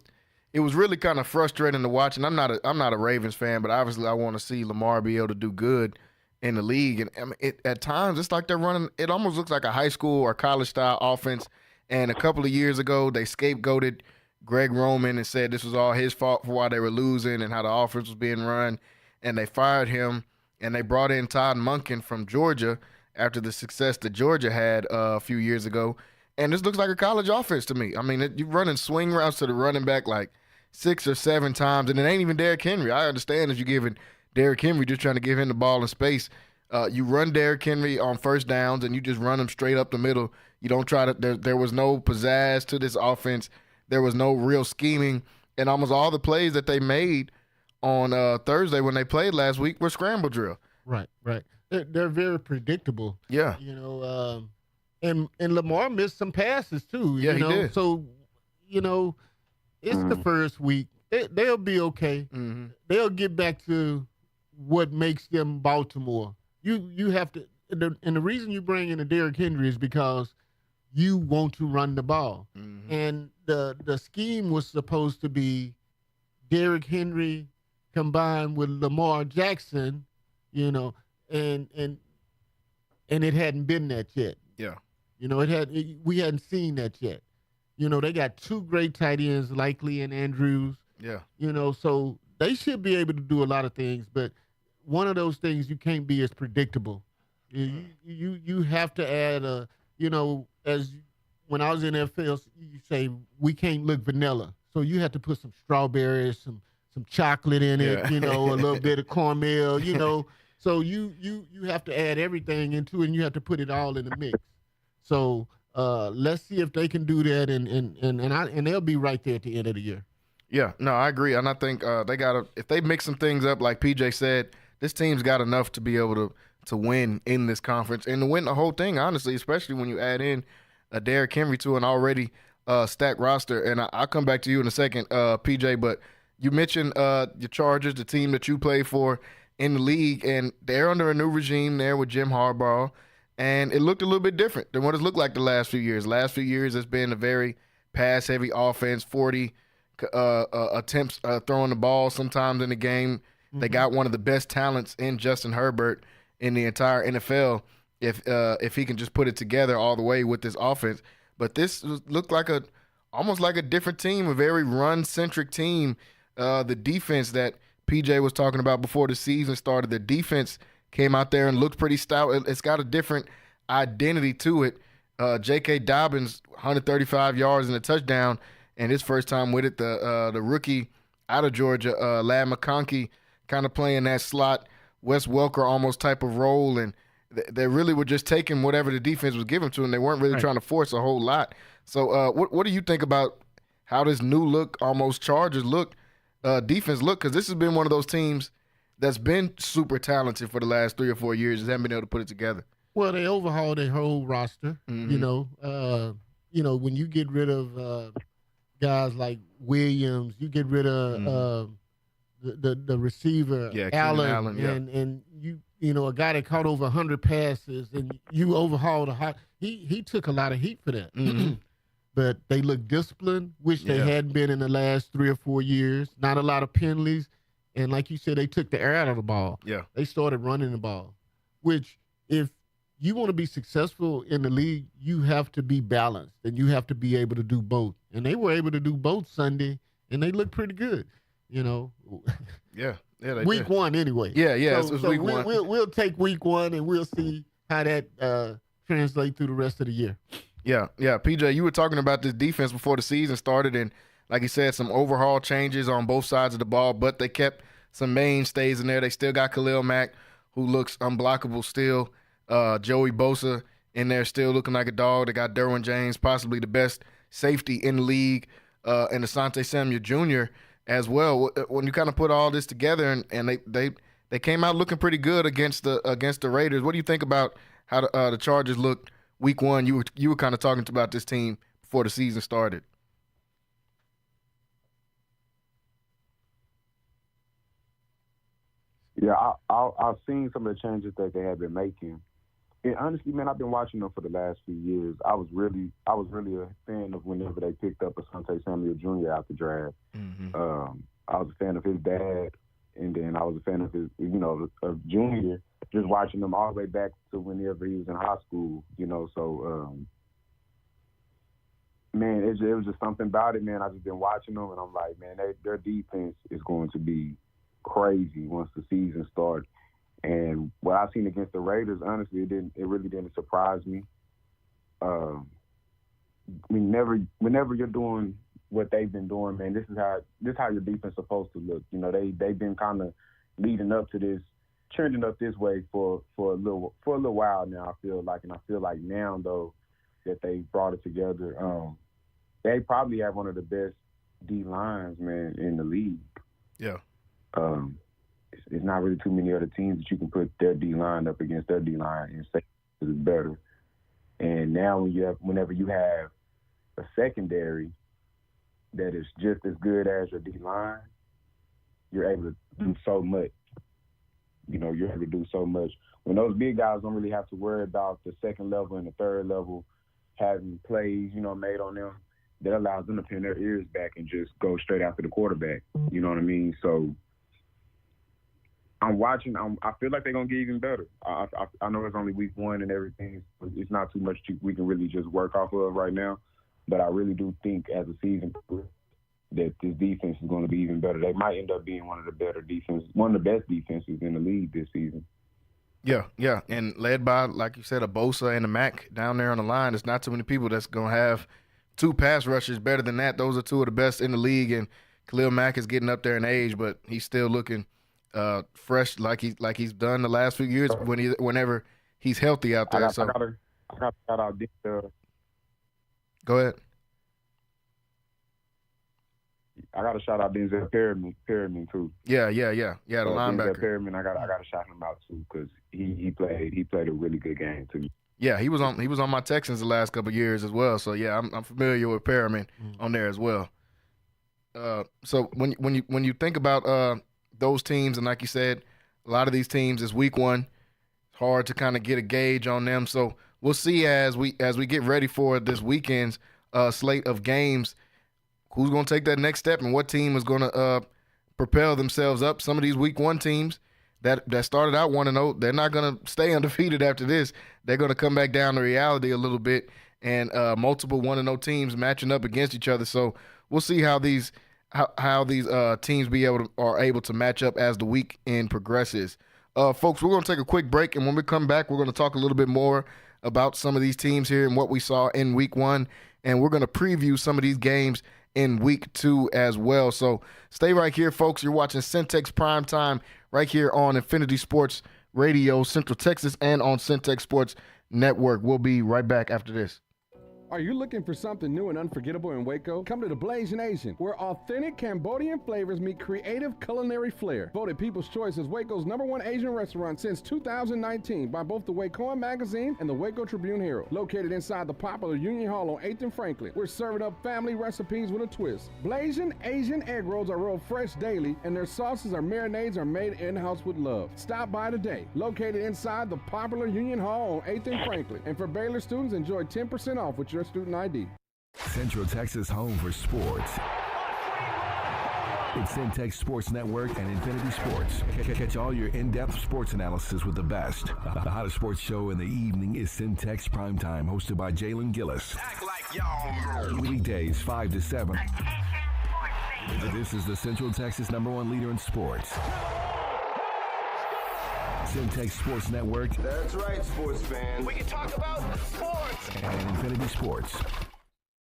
really kind of frustrating to watch. And I'm not a Ravens fan, but obviously I want to see Lamar be able to do good in the league. And I mean, at times it's like they're running. It almost looks like a high school or college style offense. And a couple of years ago, they scapegoated Greg Roman and said this was all his fault for why they were losing and how the offense was being run. And they fired him, and they brought in Todd Monken from Georgia. after the success that Georgia had a few years ago. And this looks like a college offense to me. I mean, you're running swing routes to the running back like 6 or 7 times, and it ain't even Derrick Henry. I understand if you're giving Derrick Henry, just trying to give him the ball in space. You run Derrick Henry on first downs, and you just run him straight up the middle. You don't try to there was no pizzazz to this offense. There was no real scheming. And almost all the plays that they made on Thursday when they played last week were scramble drill. Right. They're very predictable. Yeah. And Lamar missed some passes too. Yeah, he did. So, it's the first week. They'll be okay. Mm-hmm. They'll get back to what makes them Baltimore. You have to, and the reason you bring in a Derrick Henry is because you want to run the ball. Mm-hmm. And the scheme was supposed to be Derrick Henry combined with Lamar Jackson, and it hadn't been that yet. Yeah. We hadn't seen that yet. They got 2 great tight ends, Likely and Andrews. Yeah. So they should be able to do a lot of things, but one of those things you can't be as predictable. You have to add as when I was in NFL, you say we can't look vanilla, so you have to put some strawberries, some chocolate in it, a little bit of caramel, So you have to add everything into it, and you have to put it all in the mix. So let's see if they can do that, and they'll be right there at the end of the year. Yeah, no, I agree, and I think if they mix some things up, like PJ said, this team's got enough to be able to win in this conference and to win the whole thing, honestly, especially when you add in a Derrick Henry to an already stacked roster. And I'll come back to you in a second, PJ, but you mentioned your Chargers, the team that you play for in the league, and they're under a new regime there with Jim Harbaugh, and it looked a little bit different than what it's looked like the last few years. Last few years, it's been a very pass-heavy offense, 40 attempts throwing the ball sometimes in the game. Mm-hmm. They got one of the best talents in Justin Herbert in the entire NFL if he can just put it together all the way with this offense. But this looked like almost like a different team, a very run-centric team. The defense that PJ was talking about before the season started, the defense came out there and looked pretty stout. It's got a different identity to it. J.K. Dobbins, 135 yards and a touchdown, and his first time with it. The rookie out of Georgia, Lad McConkey, kind of playing that slot, Wes Welker almost type of role, and they really were just taking whatever the defense was giving to them. They weren't really trying to force a whole lot. So what do you think about how this new look, almost Chargers look, defense look? Because this has been one of those teams that's been super talented for the last 3 or 4 years, just haven't been able to put it together. Well, they overhauled their whole roster. Mm-hmm. When you get rid of guys like Williams, you get rid of the receiver, Allen, and you a guy that caught over 100 passes, and you overhauled he took a lot of heat for that. Mm-hmm. But they look disciplined, which they hadn't been in the last 3 or 4 years. Not a lot of penalties. And like you said, they took the air out of the ball. Yeah. They started running the ball, which if you want to be successful in the league, you have to be balanced, and you have to be able to do both. And they were able to do both Sunday, and they looked pretty good, Yeah, they week did. 1 anyway. Yeah, so, it was week 1. We'll take week 1, and we'll see how that translates through the rest of the year. Yeah. PJ, you were talking about this defense before the season started, and like you said, some overhaul changes on both sides of the ball, but they kept some mainstays in there. They still got Khalil Mack, who looks unblockable still. Joey Bosa in there still looking like a dog. They got Derwin James, possibly the best safety in the league, and Asante Samuel Jr. as well. When you kind of put all this together, and they came out looking pretty good against the Raiders. What do you think about how the Chargers looked week 1? You were kind of talking about this team before the season started. Yeah, I've seen some of the changes that they have been making. And honestly, man, I've been watching them for the last few years. I was really a fan of whenever they picked up Asante Samuel Jr. out the draft. Mm-hmm. I was a fan of his dad, and then I was a fan of his, of Junior. Just watching them all the way back to whenever he was in high school, So, man, it was just something about it, man. I've just been watching them, and I'm like, man, their defense is going to be crazy once the season starts. And what I've seen against the Raiders, honestly, it really didn't surprise me. Whenever you're doing what they've been doing, man, this is how your defense is supposed to look. You know, they've been kind of leading up to this, trending up this way for a little while now. I feel like now though that they brought it together, they probably have one of the best D lines, man, in the league. Yeah. It's not really too many other teams that you can put their D line up against their D line and say it's better. And now whenever you have a secondary that is just as good as your D line, you're able to do so much. You know, you're able to do so much. When those big guys don't really have to worry about the second level and the third level having plays, you know, made on them, that allows them to pin their ears back and just go straight after the quarterback. You know what I mean? So I'm watching. I feel like they're going to get even better. I know it's only week one and everything. It's not too much we can really just work off of right now. But I really do think as a season that this defense is going to be even better. They might end up being one of the best defenses in the league this season. Yeah, and led by, like you said, a Bosa and a Mack down there on the line. There's not too many people that's going to have two pass rushers better than that. Those are two of the best in the league, and Khalil Mack is getting up there in age, but he's still looking fresh like he's done the last few years whenever he's healthy out there. I got to shout out Go ahead. I got to shout out Denzel Perryman too. Yeah, the linebacker. Denzel Perryman, I got to shout him out too because he played a really good game too. Yeah, he was on my Texans the last couple of years as well. So yeah, I'm familiar with Perryman on there as well. So when you think about those teams, and like you said, a lot of these teams is week one. It's hard to kind of get a gauge on them. So we'll see as we get ready for this weekend's slate of games, who's going to take that next step and what team is going to propel themselves up. Some of these week one teams that started out 1-0, they're not going to stay undefeated after this. They're going to come back down to reality a little bit, and multiple 1-0 teams matching up against each other. So we'll see how these teams are able to match up as the weekend progresses. Folks, we're going to take a quick break, and when we come back, we're going to talk a little bit more about some of these teams here and what we saw in week one, and we're going to preview some of these games in week two as well. So stay right here, folks. You're watching Centex Primetime right here on Infinity Sports Radio, Central Texas, and on Centex Sports Network. We'll be right back after this. Are you looking for something new and unforgettable in Waco? Come to the Blasian Asian, where authentic Cambodian flavors meet creative culinary flair. Voted People's Choice as Waco's #1 Asian restaurant since 2019 by both the Wacoan Magazine and the Waco Tribune Herald. Located inside the popular Union Hall on 8th and Franklin, we're serving up family recipes with a twist. Blasian Asian egg rolls are rolled fresh daily, and their sauces or marinades are made in-house with love. Stop by today. Located inside the popular Union Hall on 8th and Franklin. And for Baylor students, enjoy 10% off with your student ID. Central Texas home for sports. It's Centex Sports Network and Infinity Sports. Catch all your in-depth sports analysis with the best. The hottest sports show in the evening is Centex Primetime, hosted by Jalen Gillis. Act like y'all. Weekdays 5 to 7. This is the Central Texas #1 leader in sports. Centex Sports Network. That's right, sports fans. We can talk about sports. And Infinity Sports.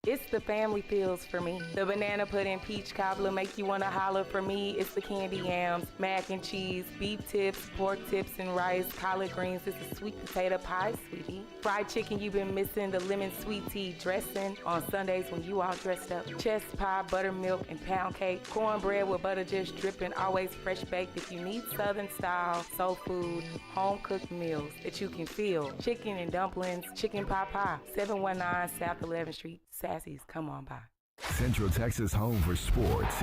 It's the family feels for me. The banana pudding peach cobbler make you want to holler for me. It's the candy yams, mac and cheese, beef tips, pork tips and rice, collard greens. It's the sweet potato pie, sweetie. Fried chicken you've been missing, the lemon sweet tea dressing on Sundays when you all dressed up. Chest pie, buttermilk, and pound cake. Cornbread with butter just dripping, always fresh baked. If you need Southern style, soul food, home cooked meals that you can feel. Chicken and dumplings, chicken pot pie. 719 South 11th Street. Sassy's, come on by. Central Texas home for sports.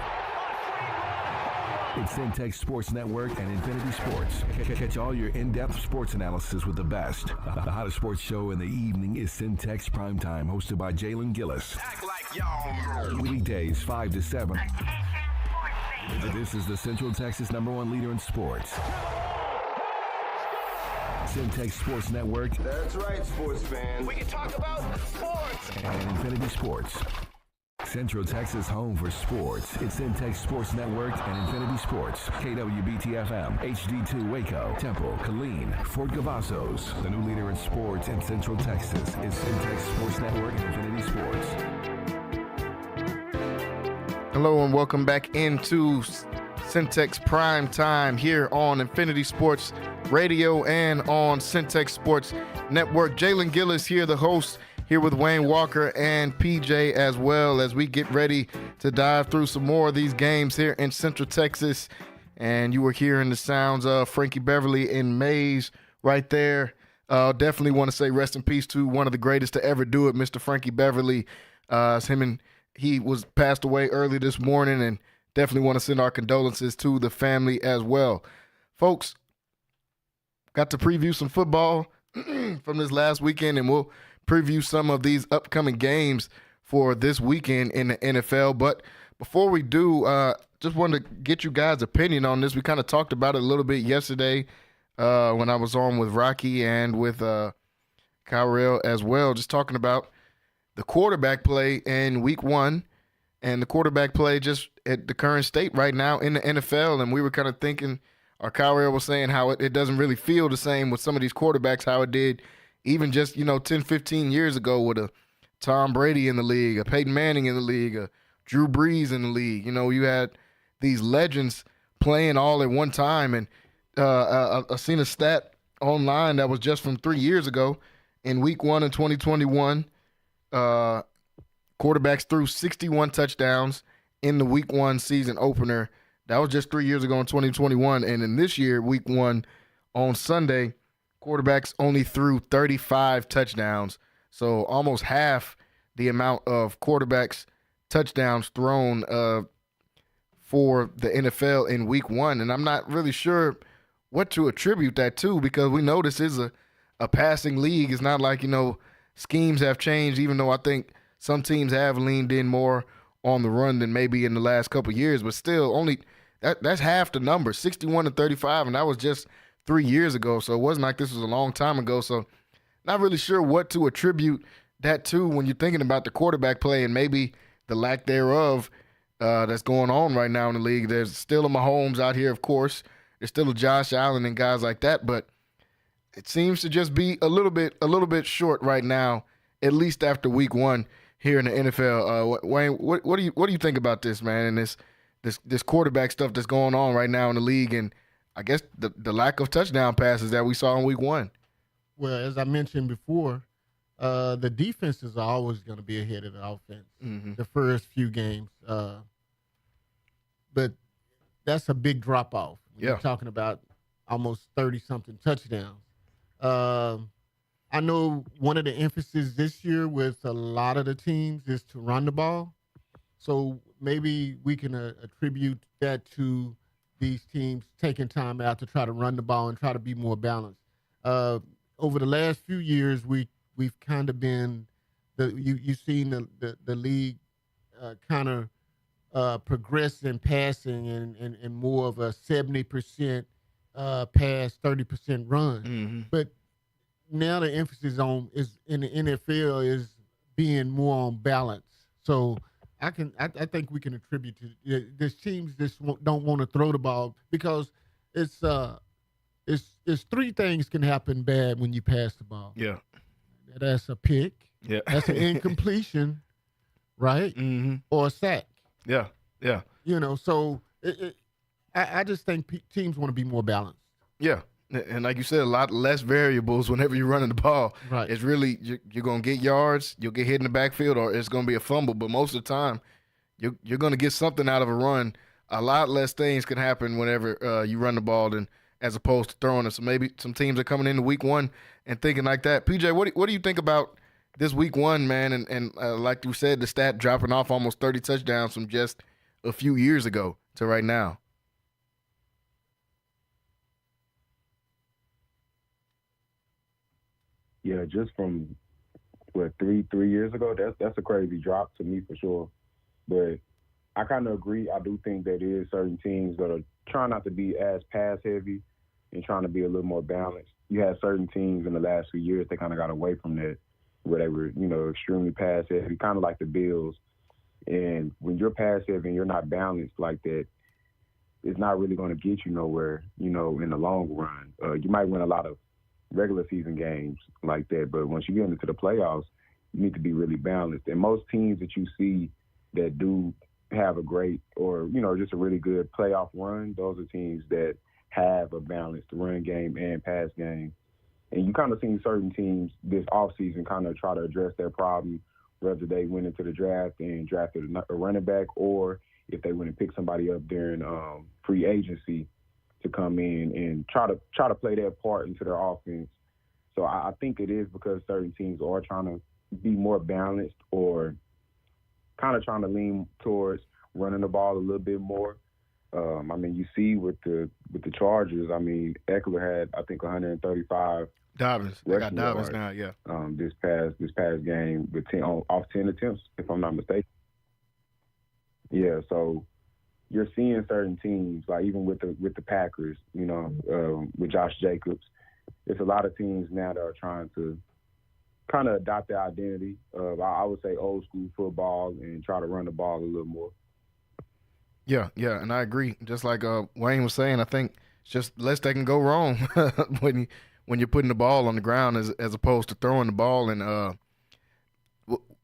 It's Centex Sports Network and Infinity Sports. Catch all your in-depth sports analysis with the best. The hottest sports show in the evening is Centex Primetime, hosted by Jalen Gillis. Act like y'all. Weekdays 5 to 7. This is the Central Texas #1 leader in sports. Centex Sports Network. That's right, sports fans. We can talk about sports. And Infinity Sports. Central Texas home for sports. It's Centex Sports Network and Infinity Sports. KWBT-FM, HD2 Waco, Temple, Killeen, Fort Cavazos. The new leader in sports in Central Texas is Centex Sports Network and Infinity Sports. Hello and welcome back into Centex Primetime here on Infinity Sports Radio and on Centex Sports Network. Jalen Gillis here, the host, here with Wayne Walker and PJ as well, as we get ready to dive through some more of these games here in Central Texas. And you were hearing the sounds of Frankie Beverly and Mays right there. Definitely want to say rest in peace to one of the greatest to ever do it, Mr. Frankie Beverly. He was passed away early this morning, and definitely want to send our condolences to the family as well. Folks, got to preview some football from this last weekend, and we'll preview some of these upcoming games for this weekend in the NFL. But before we do, just wanted to get you guys' opinion on this. We kind of talked about it a little bit yesterday when I was on with Rocky and with Kyrell as well, just talking about the quarterback play in week one and the quarterback play just at the current state right now in the NFL. And we were kind of thinking, or Kyrell was saying how it doesn't really feel the same with some of these quarterbacks, how it did even just, 10, 15 years ago with a Tom Brady in the league, a Peyton Manning in the league, a Drew Brees in the league. You had these legends playing all at one time. And I seen a stat online that was just from 3 years ago. In week one in 2021, quarterbacks threw 61 touchdowns in the week one season opener. That was just 3 years ago in 2021. And in this year, week one on Sunday, quarterbacks only threw 35 touchdowns. So almost half the amount of quarterbacks touchdowns thrown for the NFL in week one. And I'm not really sure what to attribute that to, because we know this is a passing league. It's not like, schemes have changed, even though I think some teams have leaned in more on the run than maybe in the last couple of years. But still, only that's half the number, 61 to 35, and that was just 3 years ago. So it wasn't like this was a long time ago. So not really sure what to attribute that to when you're thinking about the quarterback play and maybe the lack thereof that's going on right now in the league. There's still a Mahomes out here, of course. There's still a Josh Allen and guys like that, but it seems to just be a little bit short right now, at least after week one here in the NFL. Wayne, what do you think about this, man, and this quarterback stuff that's going on right now in the league, and I guess the lack of touchdown passes that we saw in week one? Well, as I mentioned before, the defenses are always going to be ahead of the offense the first few games. But that's a big drop-off. You're talking about almost 30-something touchdowns. I know one of the emphasis this year with a lot of the teams is to run the ball. So maybe we can attribute that to these teams taking time out to try to run the ball and try to be more balanced. Over the last few years, we've kind of been you've seen the league kind of progress in passing and more of a 70% pass, 30% run. But now the emphasis is in the NFL is being more on balance. So I think we can attribute to there's teams that don't want to throw the ball because it's three things can happen bad when you pass the ball. Yeah, that's a pick. Yeah, that's an incompletion, right? Or a sack. Yeah. So I just think teams want to be more balanced. Yeah. And like you said, a lot less variables whenever you're running the ball. Right. It's really, you're going to get yards, you'll get hit in the backfield, or it's going to be a fumble. But most of the time, you're going to get something out of a run. A lot less things can happen whenever you run the ball than as opposed to throwing it. So maybe some teams are coming into week one and thinking like that. PJ, what do you think about this week one, man? And like you said, the stat dropping off almost 30 touchdowns from just a few years ago to right now. Yeah, just from three years ago, that's a crazy drop to me for sure. But I kind of agree. I do think that there is certain teams that are trying not to be as pass heavy and trying to be a little more balanced. You had certain teams in the last few years that kind of got away from that, where they were, extremely pass heavy, kind of like the Bills. And when you're passive and you're not balanced like that, it's not really going to get you nowhere, in the long run. You might win a lot of regular season games like that, but once you get into the playoffs, you need to be really balanced. And most teams that you see that do have a great or, just a really good playoff run, those are teams that have a balanced run game and pass game. And you kind of seen certain teams this offseason kind of try to address their problem, whether they went into the draft and drafted a running back, or if they went and picked somebody up during free agency to come in and try to play their part into their offense. So I think it is because certain teams are trying to be more balanced or kind of trying to lean towards running the ball a little bit more. You see with the Chargers, Eckler had, I think, 135 Dobbins. They got Dobbins yards, now, yeah. This past game with 10 off 10 attempts, if I'm not mistaken. Yeah, so you're seeing certain teams, like even with the Packers, with Josh Jacobs, it's a lot of teams now that are trying to kind of adopt their identity of, I would say, old school football and try to run the ball a little more. Yeah, and I agree. Just like Wayne was saying, I think it's just less that can go wrong when you're putting the ball on the ground as opposed to throwing the ball. And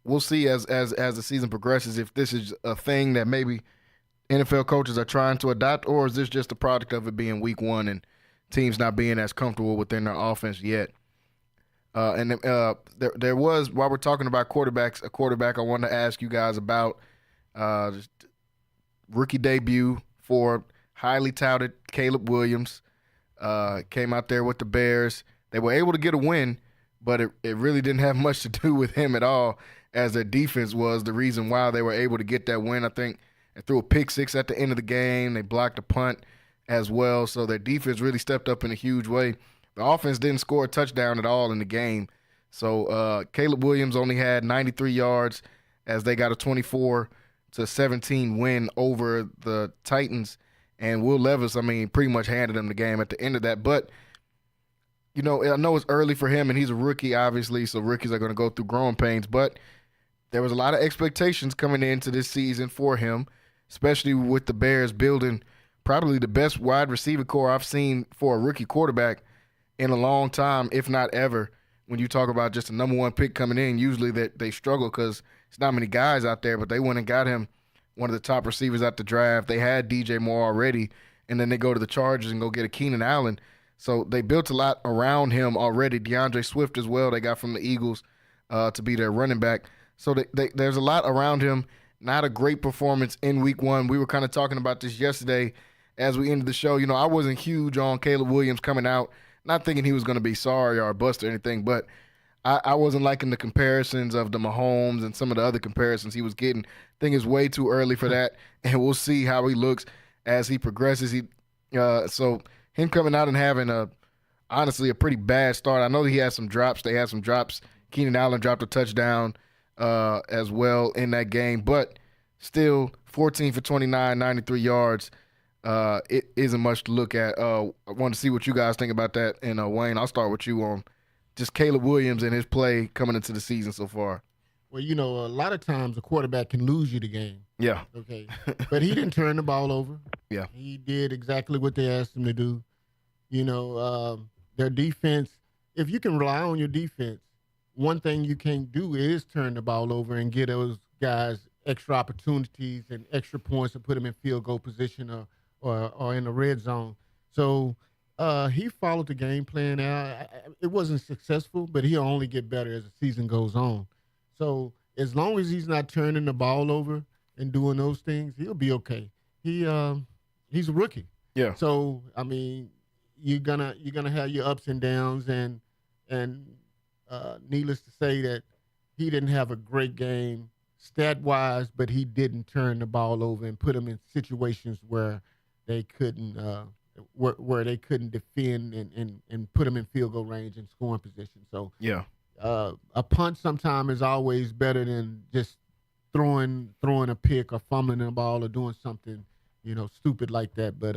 we'll see as the season progresses if this is a thing that maybe NFL coaches are trying to adopt, or is this just a product of it being week one and teams not being as comfortable within their offense yet. There was, while we're talking about quarterbacks, a quarterback I wanted to ask you guys about, just rookie debut for highly touted Caleb Williams. Came out there with the Bears. They were able to get a win, but it really didn't have much to do with him at all, as their defense was the reason why they were able to get that win. I think they threw a pick six at the end of the game. They blocked a punt as well, so their defense really stepped up in a huge way. The offense didn't score a touchdown at all in the game. So Caleb Williams only had 93 yards as they got a 24-17 win over the Titans. And Will Levis, pretty much handed them the game at the end of that. But, I know it's early for him, and he's a rookie, obviously, so rookies are going to go through growing pains. But there was a lot of expectations coming into this season for him, especially with the Bears building probably the best wide receiver core I've seen for a rookie quarterback in a long time, if not ever. When you talk about just a number one pick coming in, usually that they struggle because there's not many guys out there, but they went and got him one of the top receivers at the draft. They had DJ Moore already, and then they go to the Chargers and go get a Keenan Allen. So they built a lot around him already. DeAndre Swift as well, they got from the Eagles to be their running back. So there's a lot around him. Not a great performance in week one. We were kind of talking about this yesterday as we ended the show. I wasn't huge on Caleb Williams coming out, not thinking he was going to be sorry or a bust or anything, but I wasn't liking the comparisons of the Mahomes and some of the other comparisons he was getting. I think it's way too early for that, and we'll see how he looks as he progresses. So him coming out and having honestly a pretty bad start. I know that he had some drops. They had some drops. Keenan Allen dropped a touchdown as well in that game, but still 14 for 29, 93 yards. It isn't much to look at. I want to see what you guys think about that. And Wayne, I'll start with you on just Caleb Williams and his play coming into the season so far. Well, a lot of times a quarterback can lose you the game. Yeah. Okay. But he didn't turn the ball over. Yeah. He did exactly what they asked him to do. Their defense, if you can rely on your defense, one thing you can't do is turn the ball over and get those guys extra opportunities and extra points to put them in field goal position or in the red zone. So he followed the game plan out. It wasn't successful, but he'll only get better as the season goes on. So as long as he's not turning the ball over and doing those things, he'll be okay. He's a rookie. Yeah. So you're gonna have your ups and downs, and needless to say that he didn't have a great game stat-wise, but he didn't turn the ball over and put them in situations where they couldn't where they couldn't defend and put them in field goal range and scoring position. So yeah, a punt sometimes is always better than just throwing a pick or fumbling the ball or doing something stupid like that. But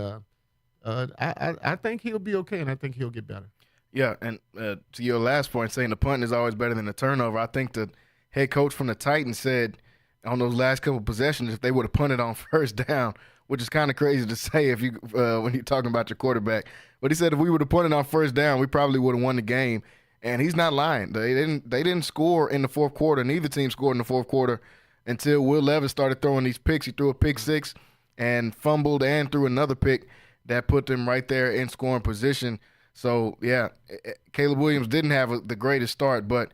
I think he'll be okay, and I think he'll get better. Yeah, and to your last point, saying the punt is always better than the turnover, I think the head coach from the Titans said on those last couple possessions if they would have punted on first down, which is kind of crazy to say if you when you're talking about your quarterback. But he said if we would have punted on first down, we probably would have won the game. And he's not lying. They didn't score in the fourth quarter. Neither team scored in the fourth quarter until Will Levis started throwing these picks. He threw a pick six and fumbled and threw another pick that put them right there in scoring position. So, yeah, Caleb Williams didn't have the greatest start, but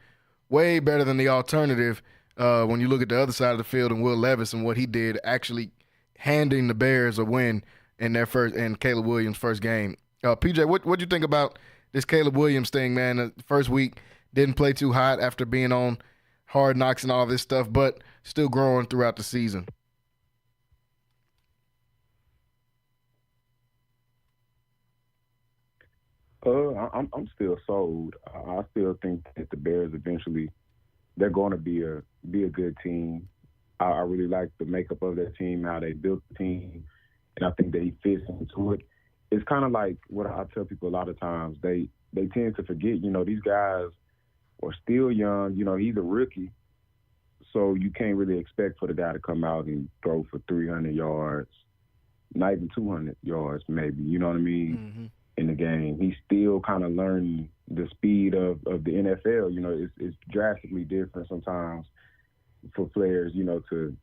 way better than the alternative when you look at the other side of the field and Will Levis and what he did, actually handing the Bears a win in Caleb Williams' first game. PJ, what'd you think about this Caleb Williams thing, man? The first week didn't play too hot after being on Hard Knocks and all this stuff, but still growing throughout the season. I'm still sold. I still think that the Bears eventually they're going to be a good team. I really like the makeup of their team, how they built the team, and I think that he fits into it. It's kind of like what I tell people a lot of times. They tend to forget, these guys are still young. He's a rookie, so you can't really expect for the guy to come out and throw for 300 yards, not even 200 yards maybe, you know what I mean, in the game. He's still kind of learning the speed of the NFL. It's drastically different sometimes for players, to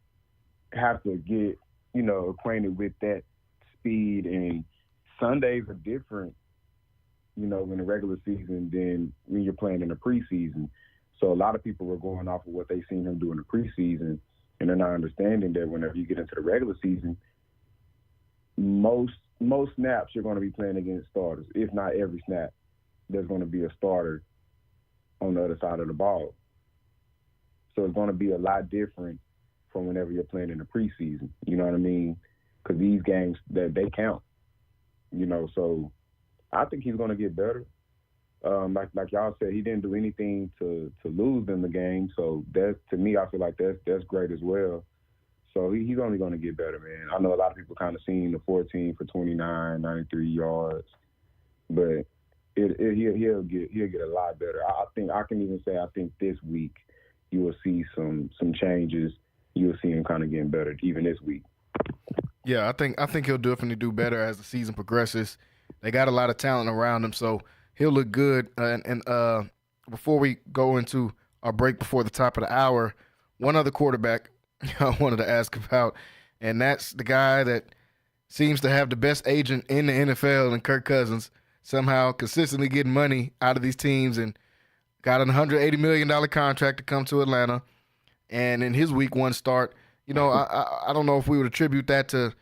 have to get, acquainted with that speed. And Sundays are different, in the regular season than when you're playing in the preseason. So a lot of people were going off of what they seen him do in the preseason, and they're not understanding that whenever you get into the regular season, most snaps you're going to be playing against starters. If not every snap, there's going to be a starter on the other side of the ball. So it's going to be a lot different from whenever you're playing in the preseason. You know what I mean? Because these games, they count. So I think he's going to get better. Like y'all said, he didn't do anything to lose them the game. So to me, I feel like that's great as well. So he's only going to get better, man. I know a lot of people kind of seen the 14 for 29, 93 yards, but he'll get a lot better. I think I can even say I think this week you will see some changes. You'll see him kind of getting better even this week. Yeah, I think he'll definitely do better as the season progresses. They got a lot of talent around him, so he'll look good. And before we go into our break before the top of the hour, one other quarterback I wanted to ask about, and that's the guy that seems to have the best agent in the NFL, and Kirk Cousins, somehow consistently getting money out of these teams and got an $180 million contract to come to Atlanta. And in his week one start, I don't know if we would attribute that to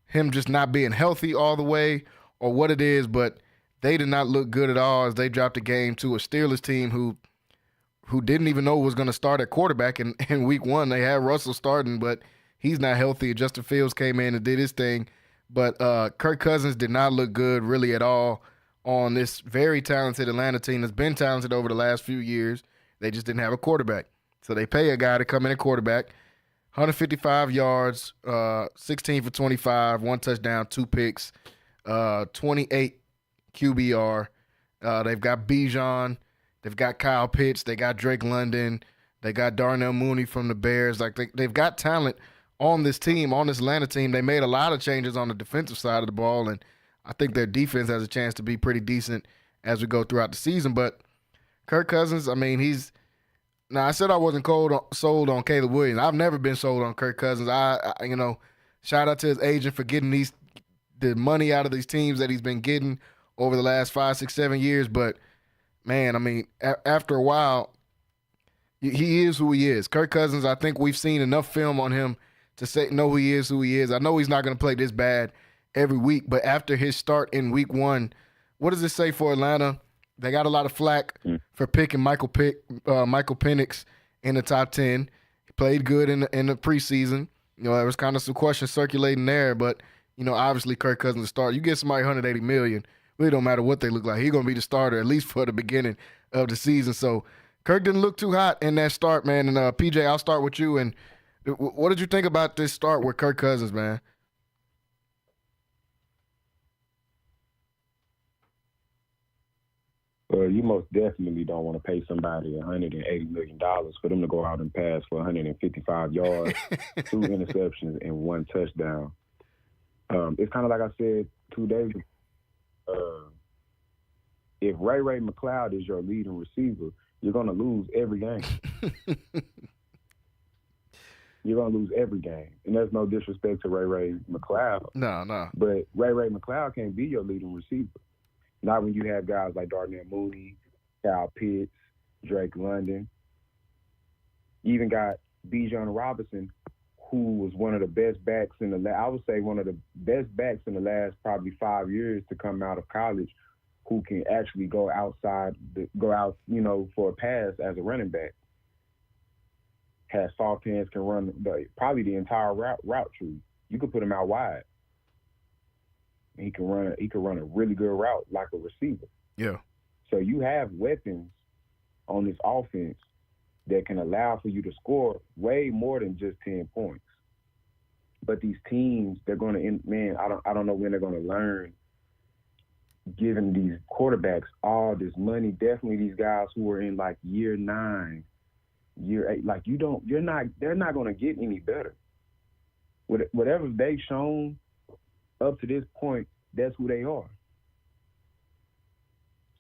him just not being healthy all the way or what it is, but they did not look good at all as they dropped a game to a Steelers team who didn't even know was going to start at quarterback in week one. They had Russell starting, but he's not healthy. Justin Fields came in and did his thing. But Kirk Cousins did not look good really at all on this very talented Atlanta team that's been talented over the last few years. They just didn't have a quarterback. So they pay a guy to come in at quarterback, 155 yards, 16 for 25, 1 touchdown, 2 picks, 28 QBR. They've got Bijan. They've got Kyle Pitts. They got Drake London. They got Darnell Mooney from the Bears. They've got talent on this team, on this Atlanta team. They made a lot of changes on the defensive side of the ball, and I think their defense has a chance to be pretty decent as we go throughout the season. But Kirk Cousins, I mean, I said I wasn't sold on Caleb Williams. I've never been sold on Kirk Cousins. I shout out to his agent for getting the money out of these teams that he's been getting over the last 5, 6, 7 years. But man, I mean, after a while, he is who he is. Kirk Cousins, I think we've seen enough film on him to know he is who he is. I know he's not going to play this bad every week, but after his start in week one, what does it say for Atlanta? They got a lot of flack for picking Michael Penix in the top 10. He played good in the preseason. There was kind of some questions circulating there, but obviously Kirk Cousins started. You get somebody $180 million, really don't matter what they look like. He's going to be the starter at least for the beginning of the season. So Kirk didn't look too hot in that start, man. And PJ, I'll start with you. And what did you think about this start with Kirk Cousins, man? you most definitely don't want to pay somebody $180 million for them to go out and pass for 155 yards, 2 interceptions, and 1 touchdown. It's kind of like I said 2 days ago. If Ray McCloud is your leading receiver, you're going to lose every game. You're going to lose every game. And there's no disrespect to Ray McCloud. No. But Ray McCloud can't be your leading receiver. Not when you have guys like Darnell Mooney, Kyle Pitts, Drake London. You even got Bijan Robinson, who was one of the best backs in I would say one of the best backs in the last probably 5 years to come out of college, who can actually go out, for a pass as a running back. Has soft hands, can run probably the entire route tree. You could put him out wide. He can run a really good route like a receiver. Yeah. So you have weapons on this offense that can allow for you to score way more than just 10 points. But these teams, they're going to I don't know when they're going to learn giving these quarterbacks all this money. Definitely these guys who are in like year 9, year 8, like they're not going to get any better. Whatever they've shown up to this point, that's who they are.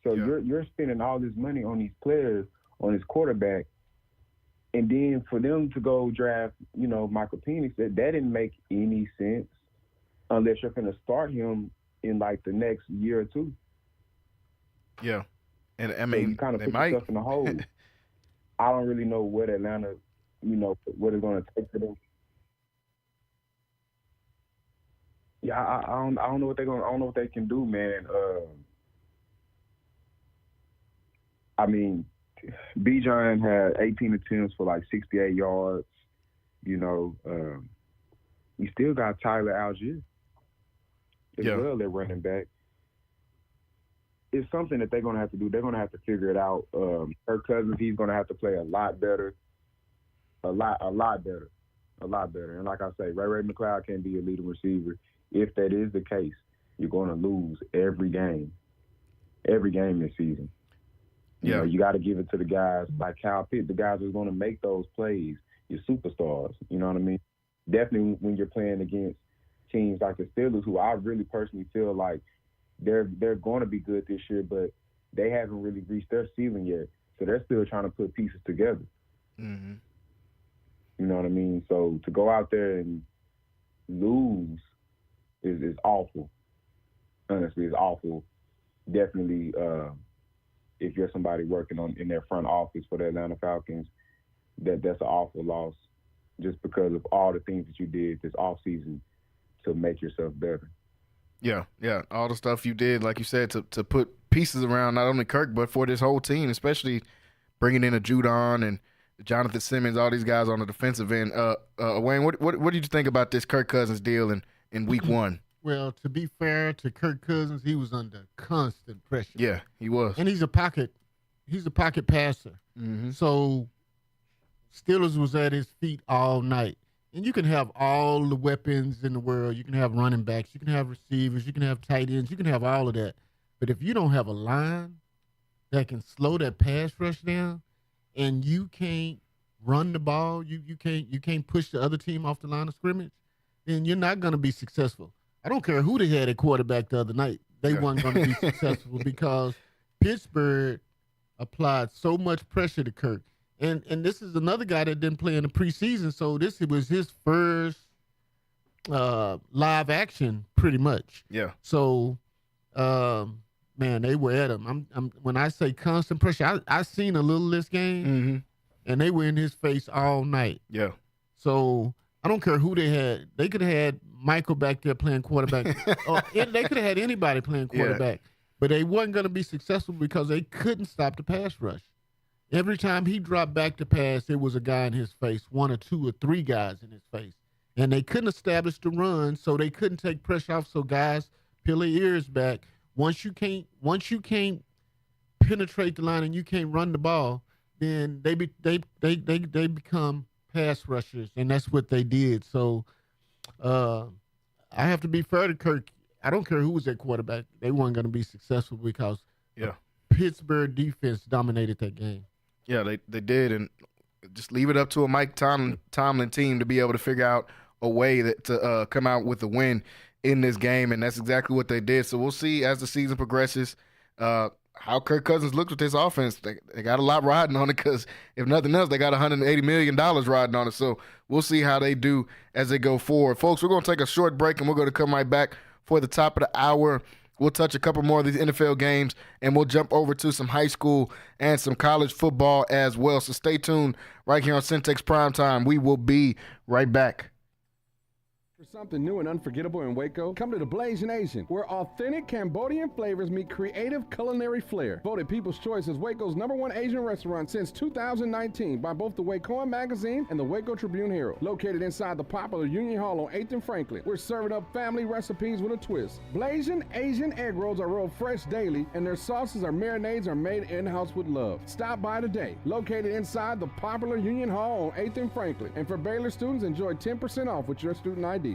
So you're spending all this money on these players, on this quarterback, and then for them to go draft, Michael Penix, that didn't make any sense unless you're going to start him in like the next year or 2. Yeah, and I So mean, you kind of they put might. yourself in the hole. I don't really know what Atlanta, what it's going to take for them. Yeah, I don't know what I don't know what they can do, man. I mean, Bijan had 18 attempts for like 68 yards. You still got Tyler Algier as well at running back. It's something that they're going to have to do. They're going to have to figure it out. Kirk Cousins, he's going to have to play a lot better. A lot better. And like I say, Ray McCloud can't be a leading receiver. If that is the case, you're going to lose every game this season. You got to give it to the guys like Kyle Pitt, the guys who's going to make those plays, your superstars. You know what I mean? Definitely when you're playing against teams like the Steelers, who I really personally feel like they're going to be good this year, but they haven't really reached their ceiling yet. So they're still trying to put pieces together. Mm-hmm. You know what I mean? So to go out there and lose is awful. Honestly, it's awful. Definitely, if you're somebody working in their front office for the Atlanta Falcons, that's an awful loss just because of all the things that you did this offseason to make yourself better. Yeah. All the stuff you did, like you said, to put pieces around not only Kirk, but for this whole team, especially bringing in a Judon and Jonathan Simmons, all these guys on the defensive end. Wayne, what did you think about this Kirk Cousins deal in week 1? Well, to be fair to Kirk Cousins, he was under constant pressure. Yeah, he was. And he's a pocket passer. Mm-hmm. So Steelers was at his feet all night. And you can have all the weapons in the world. You can have running backs. You can have receivers. You can have tight ends. You can have all of that. But if you don't have a line that can slow that pass rush down, and you can't run the ball, you can't push the other team off the line of scrimmage, then you're not going to be successful. I don't care who they had at quarterback the other night. They weren't going to be successful because Pittsburgh applied so much pressure to Kirk. And this is another guy that didn't play in the preseason, so this was his first live action pretty much. Yeah. So, man, they were at him. When I say constant pressure, I seen a little of this game, mm-hmm. and they were in his face all night. Yeah. So I don't care who they had. They could have had Michael back there playing quarterback. They could have had anybody playing quarterback. Yeah. But they wasn't going to be successful because they couldn't stop the pass rush. Every time he dropped back to pass, there was a guy in his face, 1 or 2 or 3 guys in his face. And they couldn't establish the run, so they couldn't take pressure off. So guys peel their ears back. Once you can't penetrate the line and you can't run the ball, then they become pass rushers, and that's what they did. So I have to be fair to Kirk. I don't care who was at quarterback. They weren't going to be successful because Pittsburgh defense dominated that game. Yeah, they did, and just leave it up to a Mike Tomlin team to be able to figure out a way to come out with a win in this game, and that's exactly what they did. So we'll see as the season progresses how Kirk Cousins looks with this offense. They got a lot riding on it because, if nothing else, they got $180 million riding on it. So we'll see how they do as they go forward. Folks, we're going to take a short break, and we're going to come right back for the top of the hour. We'll touch a couple more of these NFL games, and we'll jump over to some high school and some college football as well. So stay tuned right here on Centex Primetime. We will be right back. For something new and unforgettable in Waco, come to the Blazing Asian, where authentic Cambodian flavors meet creative culinary flair. Voted People's Choice as Waco's #1 Asian restaurant since 2019 by both the Wacoan Magazine and the Waco Tribune Herald. Located inside the popular Union Hall on 8th and Franklin, we're serving up family recipes with a twist. Blazing Asian egg rolls are rolled fresh daily, and their sauces or marinades are made in-house with love. Stop by today. Located inside the popular Union Hall on 8th and Franklin. And for Baylor students, enjoy 10% off with your student ID.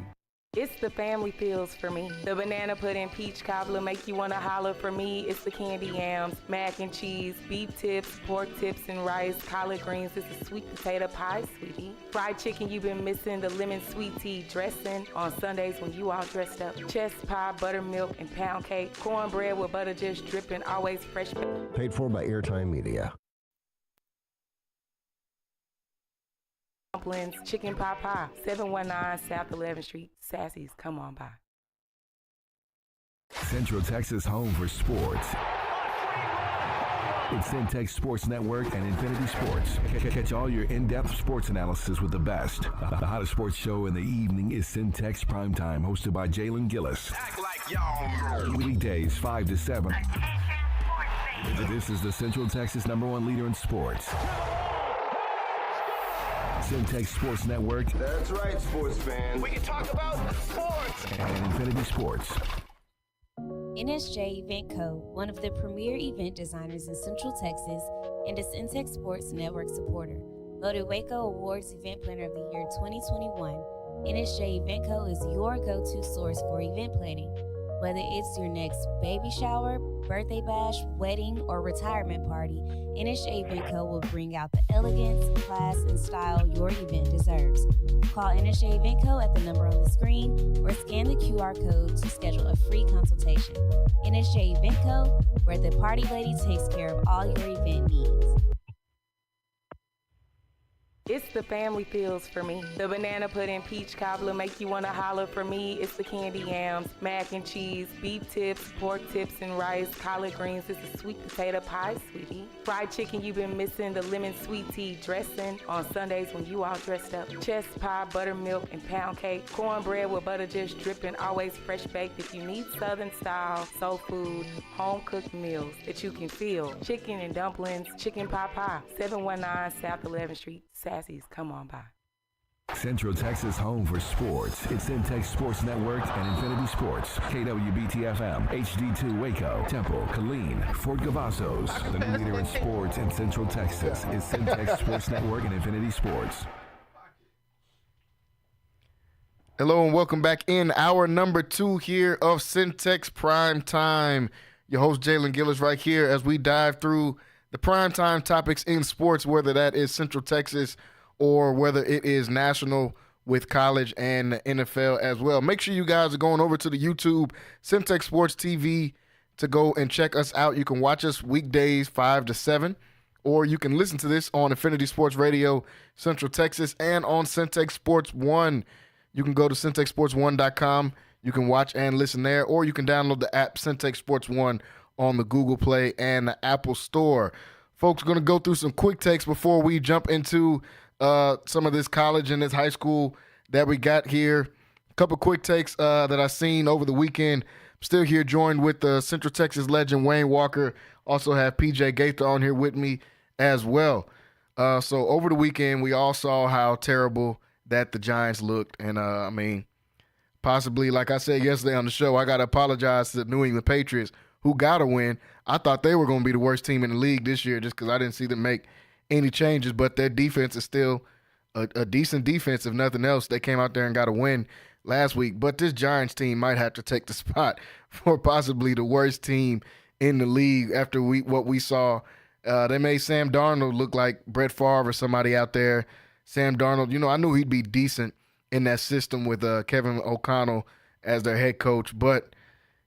It's the family feels for me. The banana pudding peach cobbler make you want to holler for me. It's the candy yams, mac and cheese, beef tips, pork tips and rice, collard greens. It's a sweet potato pie, sweetie. Fried chicken you've been missing, the lemon sweet tea dressing on Sundays when you all dressed up. Chest pie, buttermilk, and pound cake. Cornbread with butter just dripping, always fresh. Paid for by Airtime Media. Dumplings, chicken pot pie, 719 South 11th Street. Sassy's, come on by. Central Texas home for sports. It's Centex Sports Network and Infinity Sports. Catch all your in-depth sports analysis with the best. The hottest sports show in the evening is Centex Primetime, hosted by Jalen Gillis. Act like y'all. Weekdays 5 to 7. This is the Central Texas #1 leader in sports. Centex Sports Network. That's right, sports fans. We can talk about sports. And Infinity Sports. NSJ Event Co., one of the premier event designers in Central Texas and a Centex Sports Network supporter. Voted Waco Awards Event Planner of the Year 2021, NSJ Event Co. is your go-to source for event planning. Whether it's your next baby shower, birthday bash, wedding, or retirement party, NSJ Event Co. will bring out the elegance, class, and style your event deserves. Call NSJ Event Co. at the number on the screen or scan the QR code to schedule a free consultation. NSJ Event Co., where the party lady takes care of all your event needs. It's the family feels for me. The banana pudding peach cobbler make you want to holler for me. It's the candy yams, mac and cheese, beef tips, pork tips and rice, collard greens. It's a sweet potato pie, sweetie. Fried chicken you've been missing, the lemon sweet tea dressing on Sundays when you all dressed up. Chest pie, buttermilk, and pound cake. Cornbread with butter just dripping, always fresh baked. If you need Southern style, soul food, home cooked meals that you can feel. Chicken and dumplings, chicken pot pie, 719 South 11th Street. Sassy's, come on by. Central Texas home for sports. It's Centex Sports Network and Infinity Sports. KWBT-FM, HD2 Waco, Temple, Killeen, Fort Cavazos. The new leader in sports in Central Texas is Centex Sports Network and Infinity Sports. Hello and welcome back in hour number 2 here of Centex Prime Time. Your host Jalen Gillis right here as we dive through the primetime topics in sports, whether that is Central Texas or whether it is national with college and the NFL as well. Make sure you guys are going over to the YouTube, Centex Sports TV, to go and check us out. You can watch us weekdays 5 to 7, or you can listen to this on Infinity Sports Radio, Central Texas, and on Centex Sports 1. You can go to CentexSports1.com. You can watch and listen there, or you can download the app Centex Sports 1 on the Google Play and the Apple Store. Folks, going to go through some quick takes before we jump into some of this college and this high school that we got here. A couple quick takes that I seen over the weekend. Still here joined with the Central Texas legend Wayne Walker. Also have PJ Gaither on here with me as well. So over the weekend, we all saw how terrible that the Giants looked. And, I mean, possibly, like I said yesterday on the show, I got to apologize to the New England Patriots, who got a win. I thought they were going to be the worst team in the league this year just because I didn't see them make any changes, but their defense is still a decent defense, if nothing else. They came out there and got a win last week, but this Giants team might have to take the spot for possibly the worst team in the league after what we saw. They made Sam Darnold look like Brett Favre or somebody out there. Sam Darnold, I knew he'd be decent in that system with Kevin O'Connell as their head coach, but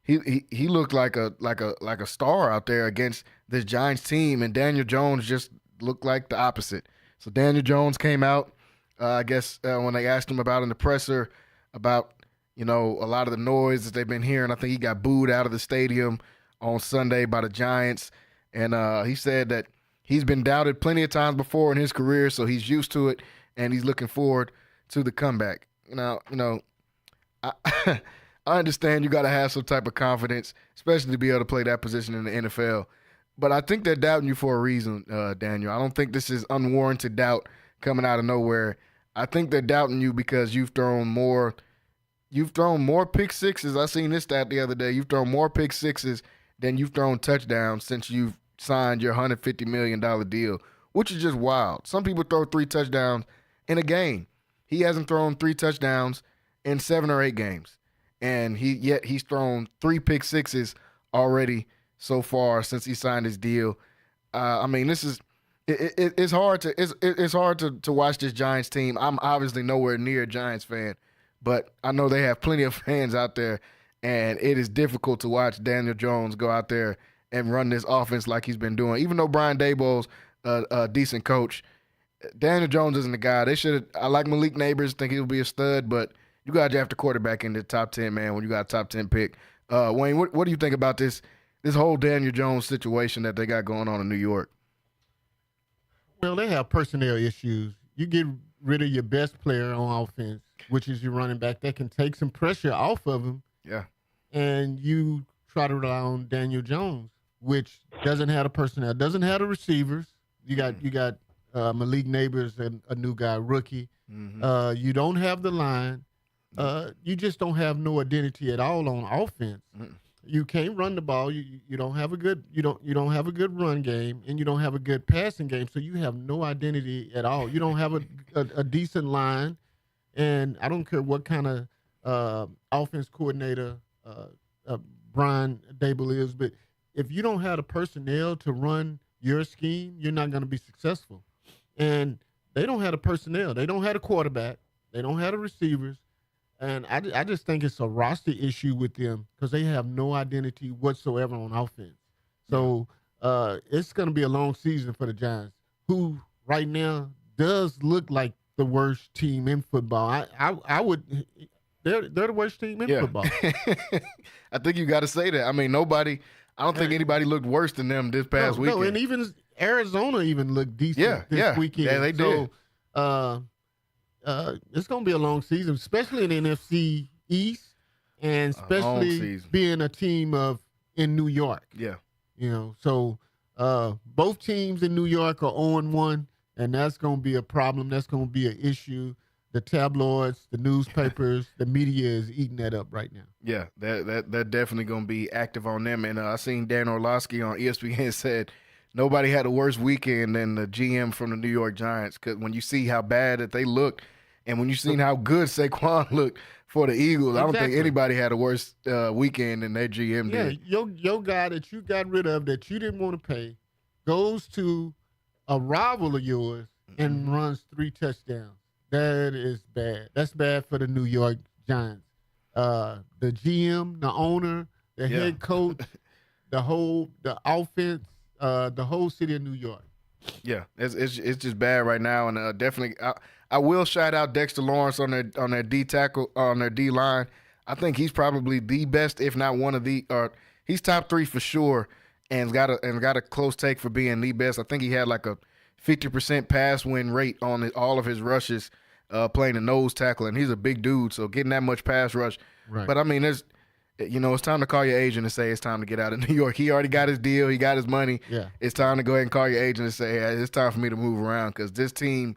he looked like a star out there against this Giants team, and Daniel Jones just looked like the opposite. So Daniel Jones came out, I guess when they asked him about in the presser about a lot of the noise that they've been hearing. I think he got booed out of the stadium on Sunday by the Giants, and he said that he's been doubted plenty of times before in his career, so he's used to it, and he's looking forward to the comeback. I understand you got to have some type of confidence, especially to be able to play that position in the NFL. But I think they're doubting you for a reason, Daniel. I don't think this is unwarranted doubt coming out of nowhere. I think they're doubting you because you've thrown more pick sixes. I seen this stat the other day. You've thrown more pick sixes than you've thrown touchdowns since you've signed your $150 million deal, which is just wild. Some people throw 3 touchdowns in a game. He hasn't thrown 3 touchdowns in 7 or 8 games. And he's thrown 3 pick sixes already so far since he signed his deal. It's hard to watch this Giants team. I'm obviously nowhere near a Giants fan, but I know they have plenty of fans out there, and it is difficult to watch Daniel Jones go out there and run this offense like he's been doing. Even though Brian Daboll's a decent coach, Daniel Jones isn't the guy. I like Malik Neighbors, think he'll be a stud, but you got to draft a quarterback in the top 10, man, when you got a top 10 pick. Wayne, what do you think about this whole Daniel Jones situation that they got going on in New York? Well, they have personnel issues. You get rid of your best player on offense, which is your running back. That can take some pressure off of him. Yeah. And you try to rely on Daniel Jones, which doesn't have the personnel, doesn't have the receivers. You got Malik Neighbors and a new guy, rookie. Mm-hmm. You don't have the line. You just don't have no identity at all on offense. Mm-hmm. You can't run the ball. You don't have a good run game, and you don't have a good passing game. So you have no identity at all. You don't have a decent line, and I don't care what kind of offense coordinator Brian Daboll is, but if you don't have the personnel to run your scheme, you're not going to be successful. And they don't have the personnel. They don't have a quarterback. They don't have the receivers. And I just think it's a roster issue with them because they have no identity whatsoever on offense. So it's going to be a long season for the Giants, who right now does look like the worst team in football. They're the worst team in football. I think you got to say that. I mean, I don't think anybody looked worse than them this past weekend. No, and even Arizona even looked decent this weekend. Yeah, they did. It's going to be a long season, especially in the NFC East, and especially being a team in New York. Yeah. So both teams in New York are 0-1, and that's going to be a problem. That's going to be an issue. The tabloids, the newspapers, the media is eating that up right now. Yeah, that definitely going to be active on them. And I seen Dan Orlovsky on ESPN said nobody had a worse weekend than the GM from the New York Giants, because when you see how bad that they looked, and when you seen how good Saquon looked for the Eagles, I don't think anybody had a worse weekend than their GM did. Yeah, your guy that you got rid of that you didn't want to pay goes to a rival of yours and runs 3 touchdowns. That is bad. That's bad for the New York Giants. The GM, the owner, the head coach, the offense, the whole city of New York. Yeah, it's just bad right now, and definitely I will shout out Dexter Lawrence on their D tackle, on their D line. I think he's probably the best, if not one of the. He's top 3 for sure, and got a close take for being the best. I think he had like a 50% pass win rate on all of his rushes, playing the nose tackle, and he's a big dude, so getting that much pass rush. Right. But I mean, it's time to call your agent and say it's time to get out of New York. He already got his deal. He got his money. Yeah. It's time to go ahead and call your agent and say, hey, it's time for me to move around, because this team,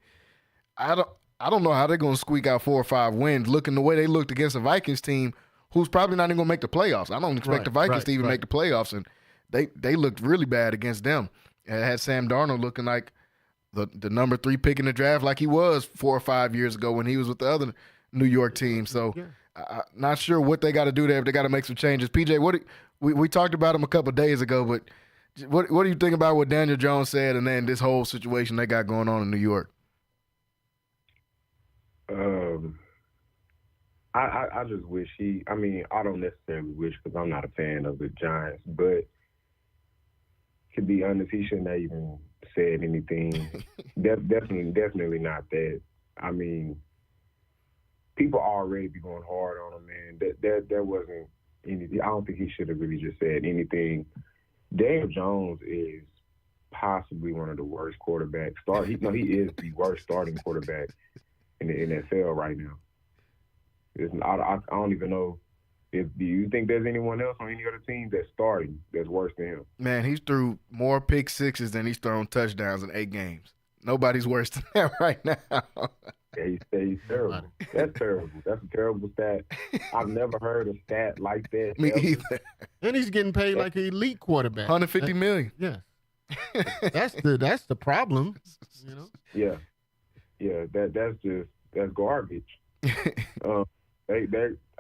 I don't know how they're going to squeak out 4 or 5 wins looking the way they looked against the Vikings team, who's probably not even going to make the playoffs. I don't expect the Vikings to even make the playoffs, and they looked really bad against them. And it had Sam Darnold looking like the number 3 pick in the draft like he was 4 or 5 years ago when he was with the other New York team. So I'm not sure what they got to do there if they got to make some changes. PJ, we talked about him a couple of days ago, but what do you think about what Daniel Jones said and then this whole situation they got going on in New York? I just wish I don't necessarily wish because I'm not a fan of the Giants, but to be honest, he shouldn't have even said anything. Definitely not that. I mean, people already be going hard on him, man. That wasn't anything. I don't think he should have really just said anything. Daniel Jones is possibly one of the worst quarterbacks. He is the worst starting quarterback in the NFL right now. I don't even know. Do you think there's anyone else on any other team that's starting that's worse than him? Man, he's threw more pick sixes than he's thrown touchdowns in 8 games. Nobody's worse than that right now. Yeah, he's terrible. That's terrible. That's a terrible stat. I've never heard a stat like that. Me ever. either. And he's getting paid like an elite quarterback. $150 million. Yeah. That's the problem. You know? Yeah. That's garbage.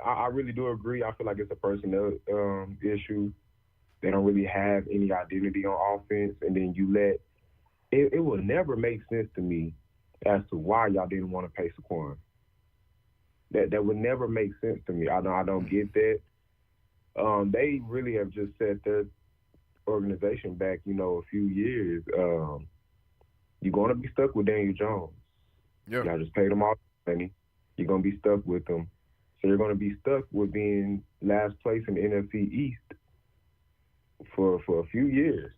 I really do agree. I feel like it's a personnel issue. They don't really have any identity on offense, and then you let it will never make sense to me as to why y'all didn't want to pay Saquon. That would never make sense to me. I don't get that. They really have just set their organization back, a few years. You're going to be stuck with Daniel Jones. Yeah. Y'all just paid him all the money. You're going to be stuck with him. So you're going to be stuck with being last place in the NFC East for a few years.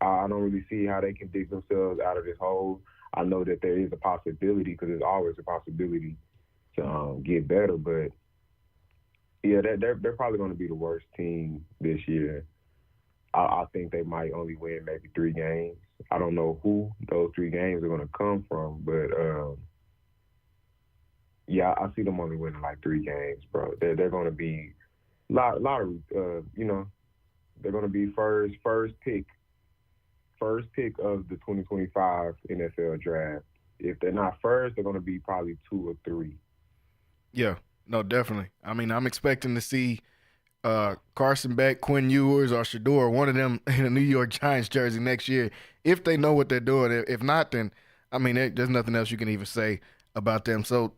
I don't really see how they can dig themselves out of this hole. I know that there is a possibility because there's always a possibility to get better. But, yeah, they're probably going to be the worst team this year. I think they might only win maybe 3 games. I don't know who those 3 games are going to come from, but yeah, I see them only winning like 3 games, bro. They're going to be lot of they're going to be first pick of the 2025 NFL draft. If they're not first, they're going to be probably 2 or 3. Yeah, no, definitely. I mean, I'm expecting to see Carson Beck, Quinn Ewers, or Shador, one of them in a New York Giants jersey next year, if they know what they're doing. If not, then, I mean, there's nothing else you can even say about them. So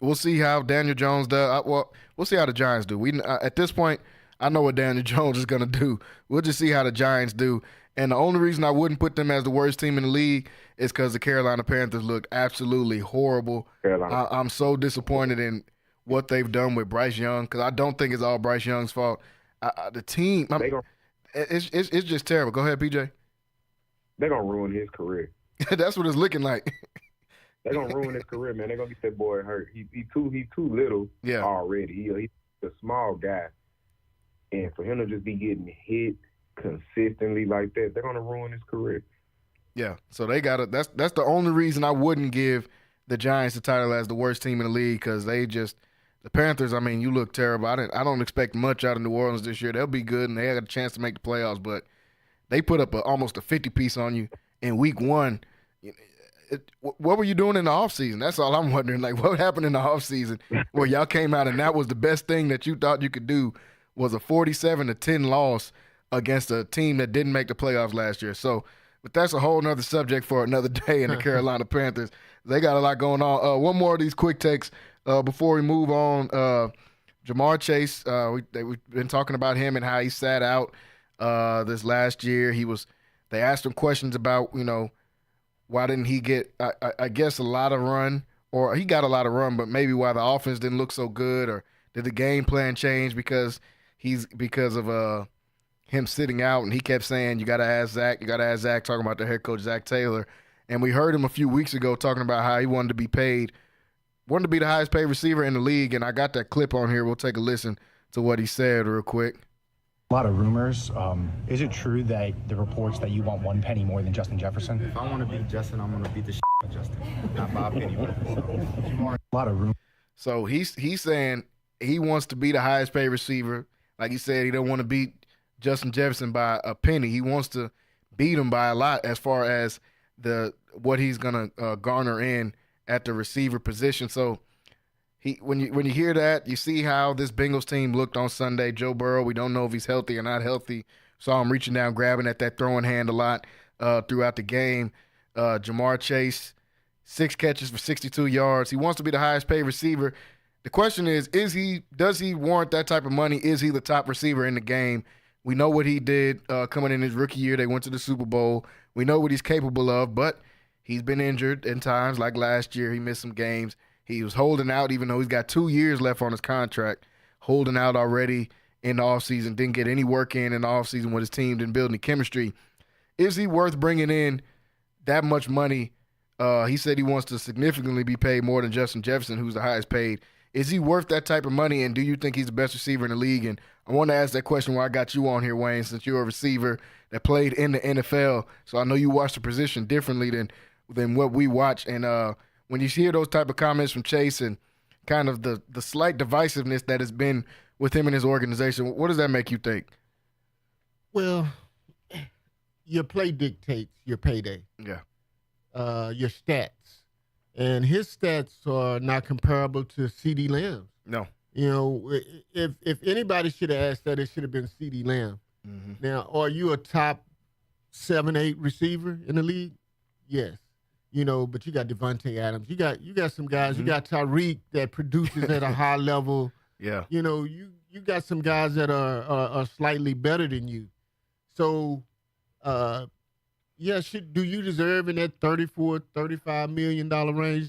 we'll see how Daniel Jones does. We'll see how the Giants do. At this point, I know what Daniel Jones is going to do. We'll just see how the Giants do. And the only reason I wouldn't put them as the worst team in the league is because the Carolina Panthers looked absolutely horrible. I'm so disappointed in what they've done with Bryce Young because I don't think it's all Bryce Young's fault. The team, it's just terrible. Go ahead, PJ. They're going to ruin his career. That's what it's looking like. They're going to ruin his career, man. They're going to get that boy hurt. He too little already. He's a small guy. And for him to just be getting hit consistently like that, they're going to ruin his career. Yeah, so they got to – that's the only reason I wouldn't give the Giants the title as the worst team in the league because they just – the Panthers, I mean, you look terrible. I don't expect much out of New Orleans this year. They'll be good, and they had a chance to make the playoffs, but they put up almost a 50-piece on you in week 1. What were you doing in the offseason? That's all I'm wondering. Like, what happened in the offseason where y'all came out and that was the best thing that you thought you could do was a 47-10 loss against a team that didn't make the playoffs last year. So, but that's a whole nother subject for another day in the Carolina Panthers. They got a lot going on. One more of these quick takes before we move on. Jamar Chase, we've been talking about him and how he sat out this last year. They asked him questions about, why didn't he get, I guess, a lot of run, or he got a lot of run, but maybe why the offense didn't look so good, or did the game plan change because of him sitting out, and he kept saying, you got to ask Zach, talking about the head coach, Zach Taylor. And we heard him a few weeks ago talking about how he wanted to be the highest paid receiver in the league, and I got that clip on here. We'll take a listen to what he said real quick. A lot of rumors. Is it true that the reports that you want 1 penny more than Justin Jefferson? If I want to beat Justin, I'm going to beat the out of Justin. Not by a penny more. A lot of rumors. So he's saying he wants to be the highest paid receiver. Like he said, he don't want to beat Justin Jefferson by a penny. He wants to beat him by a lot as far as what he's going to garner in at the receiver position. So when you hear that, you see how this Bengals team looked on Sunday. Joe Burrow, we don't know if he's healthy or not healthy. Saw him reaching down, grabbing at that throwing hand a lot throughout the game. Jamar Chase, 6 catches for 62 yards. He wants to be the highest paid receiver. The question is does he warrant that type of money? Is he the top receiver in the game? We know what he did coming in his rookie year. They went to the Super Bowl. We know what he's capable of, but he's been injured in times, like last year. He missed some games. He was holding out, even though he's got 2 years left on his contract, holding out already in the offseason. Didn't get any work in the offseason with his team, didn't build any chemistry. Is he worth bringing in that much money? He said he wants to significantly be paid more than Justin Jefferson, who's the highest paid. Is he worth that type of money, and do you think he's the best receiver in the league? And I want to ask that question while I got you on here, Wayne, since you're a receiver that played in the NFL. So I know you watch the position differently than what we watch. And when you hear those type of comments from Chase and kind of the slight divisiveness that has been with him and his organization, what does that make you think? Well, your play dictates your payday. Yeah. Your stats. And his stats are not comparable to CeeDee Lamb. No. You know, if anybody should have asked that, it should have been CeeDee Lamb. Mm-hmm. Now, are you a top 7, 8 receiver in the league? Yes. You know, but you got Devontae Adams. You got some guys. You got Tyreek that produces at a high level. Yeah. You know, you got some guys that are slightly better than you. So, do you deserve in that $34, $35 million range?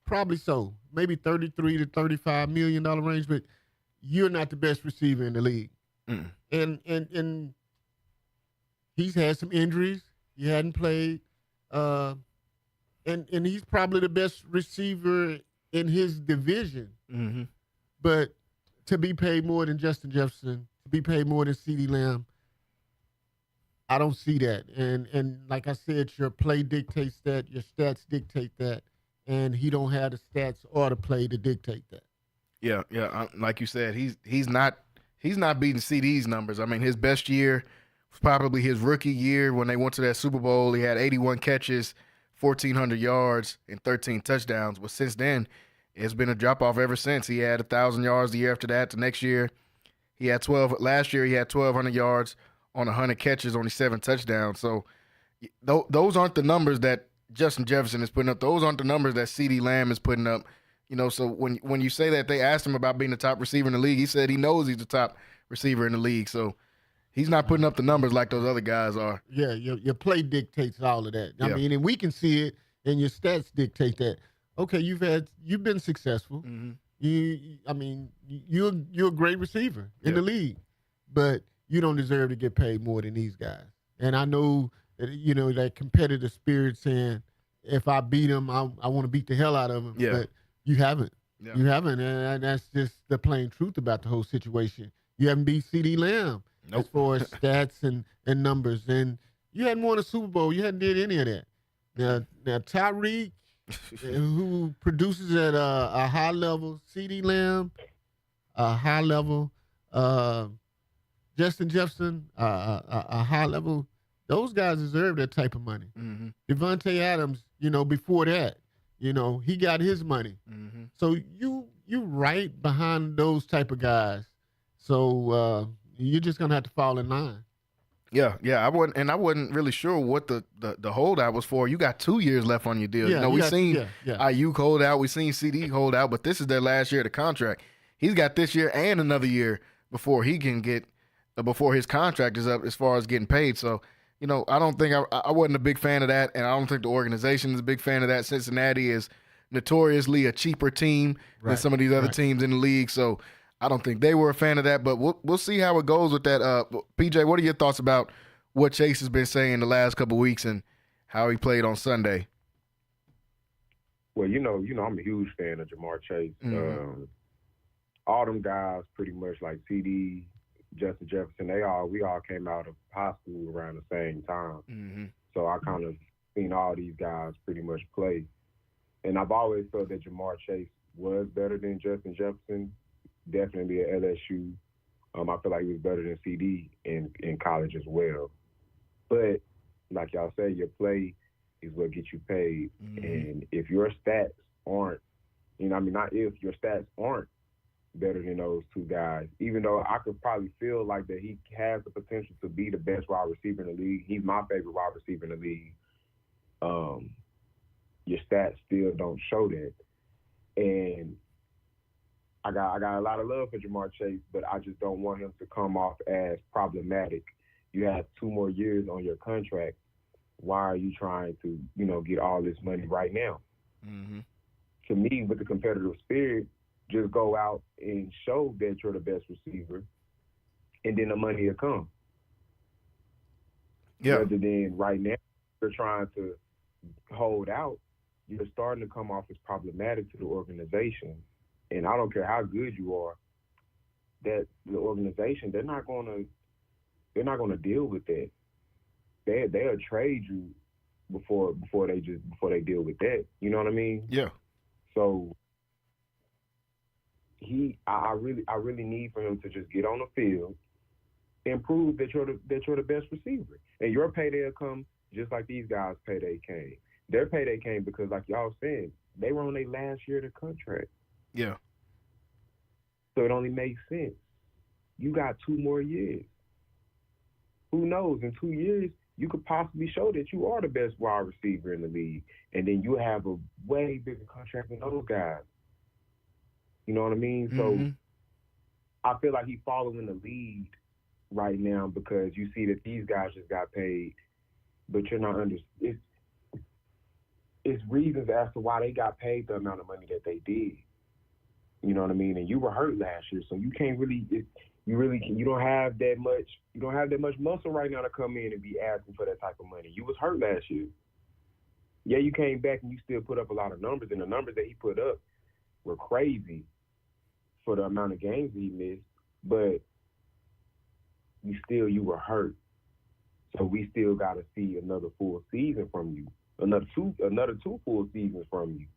Probably so. Maybe $33 to $35 million range, but you're not the best receiver in the league. Mm. And he's had some injuries. He hadn't played. And he's probably the best receiver in his division. Mm-hmm. But to be paid more than Justin Jefferson, to be paid more than CeeDee Lamb, I don't see that. And like I said, your play dictates that, your stats dictate that, and he don't have the stats or the play to dictate that. Yeah. Like you said, he's not beating CD's numbers. I mean, his best year was probably his rookie year when they went to that Super Bowl. He had 81 catches, 1,400 yards, and 13 touchdowns. But since then, it's been a drop-off ever since. He had 1,000 yards the year after that. The next year, he had 12. Last year, he had 1,200 yards on 100 catches, only 7 touchdowns. So those aren't the numbers that Justin Jefferson is putting up. Those aren't the numbers that CeeDee Lamb is putting up. You know, so when you say that, they asked him about being the top receiver in the league. He said he knows he's the top receiver in the league. So he's not putting up the numbers like those other guys are. Yeah, your play dictates all of that. I Yeah. mean, and we can see it, and your stats dictate that. Okay, you've been successful. Mm-hmm. You're a great receiver in the league, but you don't deserve to get paid more than these guys. And I know that, you know, that competitive spirit saying, if I beat him, I want to beat the hell out of him. Yeah. But you haven't. Yeah. You haven't, and that's just the plain truth about the whole situation. You haven't beat CeeDee Lamb as far as stats and numbers, and you hadn't won a Super Bowl. You hadn't did any of that. Now Tyreek, who produces at a high level, CeeDee Lamb, a high level, Justin Jefferson, a high level. Those guys deserve that type of money. Mm-hmm. Devontae Adams, you know, before that, you know, he got his money. Mm-hmm. So you right behind those type of guys. So you're just gonna have to fall in line. Yeah. I wasn't really sure what the holdout was for. You got 2 years left on your deal. Yeah, you know, we seen yeah. Ayuk hold out, we seen CD hold out, but this is their last year of the contract. He's got this year and another year before he can get before his contract is up as far as getting paid. So, you know, I don't think I wasn't a big fan of that, and I don't think the organization is a big fan of that. Cincinnati is notoriously a cheaper team than some of these other teams in the league. So I don't think they were a fan of that, but we'll see how it goes with that. PJ, what are your thoughts about what Chase has been saying the last couple of weeks and how he played on Sunday? Well, you know, I'm a huge fan of Jamar Chase. Mm-hmm. All them guys, pretty much like CD, Justin Jefferson, we all came out of high school around the same time. Mm-hmm. So I kind of seen all these guys pretty much play. And I've always felt that Jamar Chase was better than Justin Jefferson, definitely at LSU. I feel like he was better than CD in college as well. But like y'all say, your play is what gets you paid. Mm-hmm. And if your stats aren't You know, I mean, not if your stats aren't better than those two guys. Even though I could probably feel like that he has the potential to be the best wide receiver in the league. He's my favorite wide receiver in the league. Your stats still don't show that. And I got a lot of love for Jamar Chase, but I just don't want him to come off as problematic. You have 2 more years on your contract. Why are you trying to, you know, get all this money right now? Mm-hmm. To me, with the competitive spirit, just go out and show that you're the best receiver, and then the money will come. Yeah. Rather than right now, you're trying to hold out, you're starting to come off as problematic to the organization. And I don't care how good you are, that the organization, they're not gonna deal with that. They'll trade you before they deal with that. You know what I mean? Yeah. So I really need for him to just get on the field and prove that you're the best receiver. And your payday will come just like these guys' payday came. Their payday came because, like y'all said, they were on their last year of the contract. Yeah. So it only makes sense. You got 2 more years. Who knows? In 2 years, you could possibly show that you are the best wide receiver in the league, and then you have a way bigger contract than those guys. You know what I mean? Mm-hmm. So I feel like he's following the lead right now because you see that these guys just got paid, but you're not it's reasons as to why they got paid the amount of money that they did. You know what I mean? And you were hurt last year, so you can't really you don't have that much muscle right now to come in and be asking for that type of money. You was hurt last year. Yeah, you came back and you still put up a lot of numbers, and the numbers that he put up were crazy for the amount of games he missed, but you were hurt. So we still got to see another full season from you, another two full seasons from you.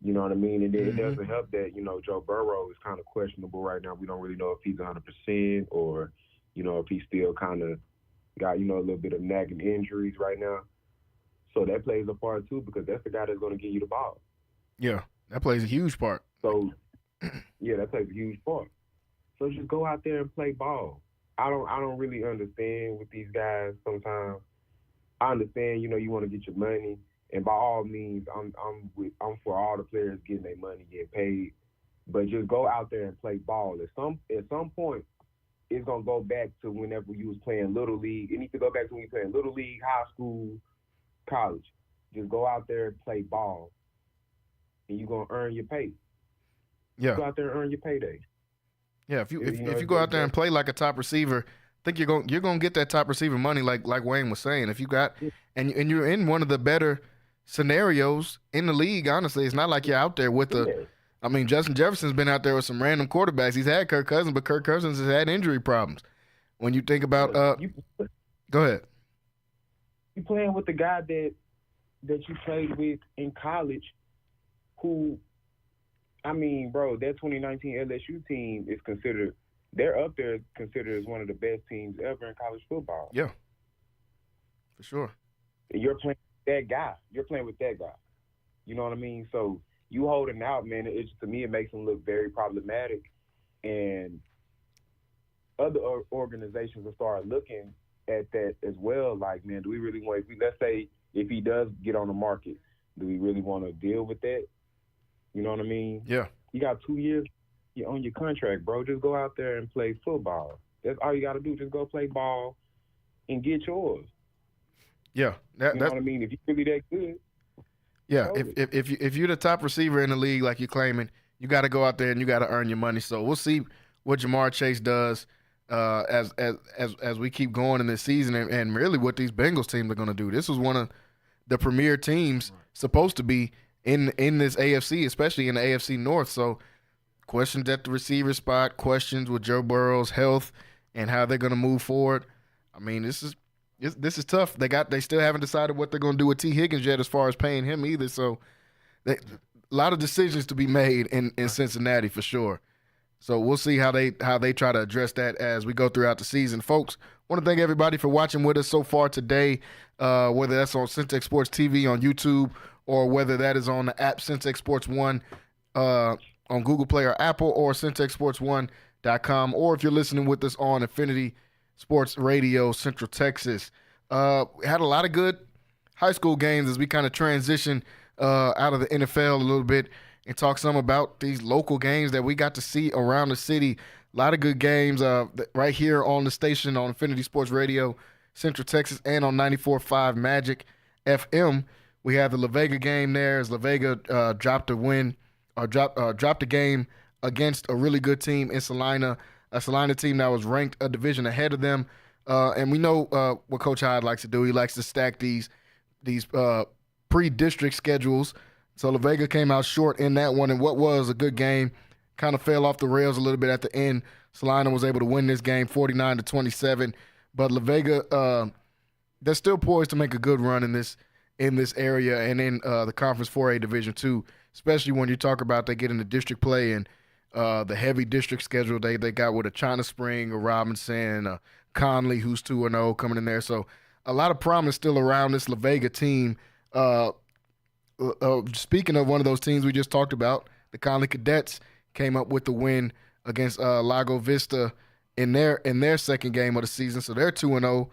You know what I mean? And then it doesn't help that, you know, Joe Burrow is kind of questionable right now. We don't really know if he's 100% or, you know, if he still kind of got, you know, a little bit of nagging injuries right now. So that plays a part too, because that's the guy that's going to give you the ball. Yeah, that plays a huge part. So, yeah, that plays a huge part. So just go out there and play ball. I don't really understand with these guys sometimes. I understand, you know, you want to get your money, and by all means, I'm for all the players getting their money, getting paid. But just go out there and play ball. At some point, it's gonna go back to whenever you was playing little league. It needs to go back to when you playing little league, high school, college. Just go out there and play ball, and you're gonna earn your pay. Yeah. Go out there and earn your payday. Yeah, if you go out there and play like a top receiver, I think you're gonna get that top receiver money, like Wayne was saying. If you got and you're in one of the better scenarios in the league, honestly, it's not like you're out there with I mean, Justin Jefferson's been out there with some random quarterbacks. He's had Kirk Cousins, but Kirk Cousins has had injury problems. When you think about go ahead. You playing with the guy that you played with in college, who, I mean, bro, that 2019 LSU team is considered, they're up there considered as one of the best teams ever in college football. Yeah, for sure. And you're playing with that guy. You're playing with that guy. You know what I mean? So you holding out, man, to me, it makes them look very problematic. And other organizations will start looking at that as well. Like, man, do we really want, let's say if he does get on the market, do we really want to deal with that? You know what I mean? Yeah. You got 2 years on your contract, bro. Just go out there and play football. That's all you got to do. Just go play ball and get yours. Yeah. You know what I mean? If you're really that good. Yeah. If you're the top receiver in the league, like you're claiming, you got to go out there and you got to earn your money. So we'll see what Jamar Chase does as we keep going in this season, and really what these Bengals teams are going to do. This was one of the premier teams supposed to be in this AFC, especially in the AFC North. So questions at the receiver spot, questions with Joe Burrow's health and how they're going to move forward. I mean, this is tough. They still haven't decided what they're going to do with T. Higgins yet as far as paying him either. So a lot of decisions to be made in Cincinnati for sure. So we'll see how they try to address that as we go throughout the season. Folks, want to thank everybody for watching with us so far today, whether that's on Centex Sports TV on YouTube or whether that is on the app Centex Sports One on Google Play or Apple, or CentexSports1.com, or if you're listening with us on Infinity Sports Radio Central Texas. We had a lot of good high school games as we kind of transition out of the NFL a little bit and talk some about these local games that we got to see around the city. A lot of good games right here on the station on Infinity Sports Radio Central Texas and on 94.5 Magic FM. We have the La Vega game there as La Vega dropped a game against a really good team in Salina, a Salina team that was ranked a division ahead of them. And we know what Coach Hyde likes to do. He likes to stack these pre-district schedules. So La Vega came out short in that one, and what was a good game kind of fell off the rails a little bit at the end. Salina was able to win this game 49-27, but La Vega they're still poised to make a good run in this area and in the Conference 4A Division II, especially when you talk about they get into district play and the heavy district schedule they got with a China Spring, a Robinson, a Conley, who's 2-0 coming in there. So a lot of promise still around this La Vega team. Speaking of one of those teams we just talked about, the Conley Cadets came up with the win against Lago Vista in their second game of the season. So they're 2-0,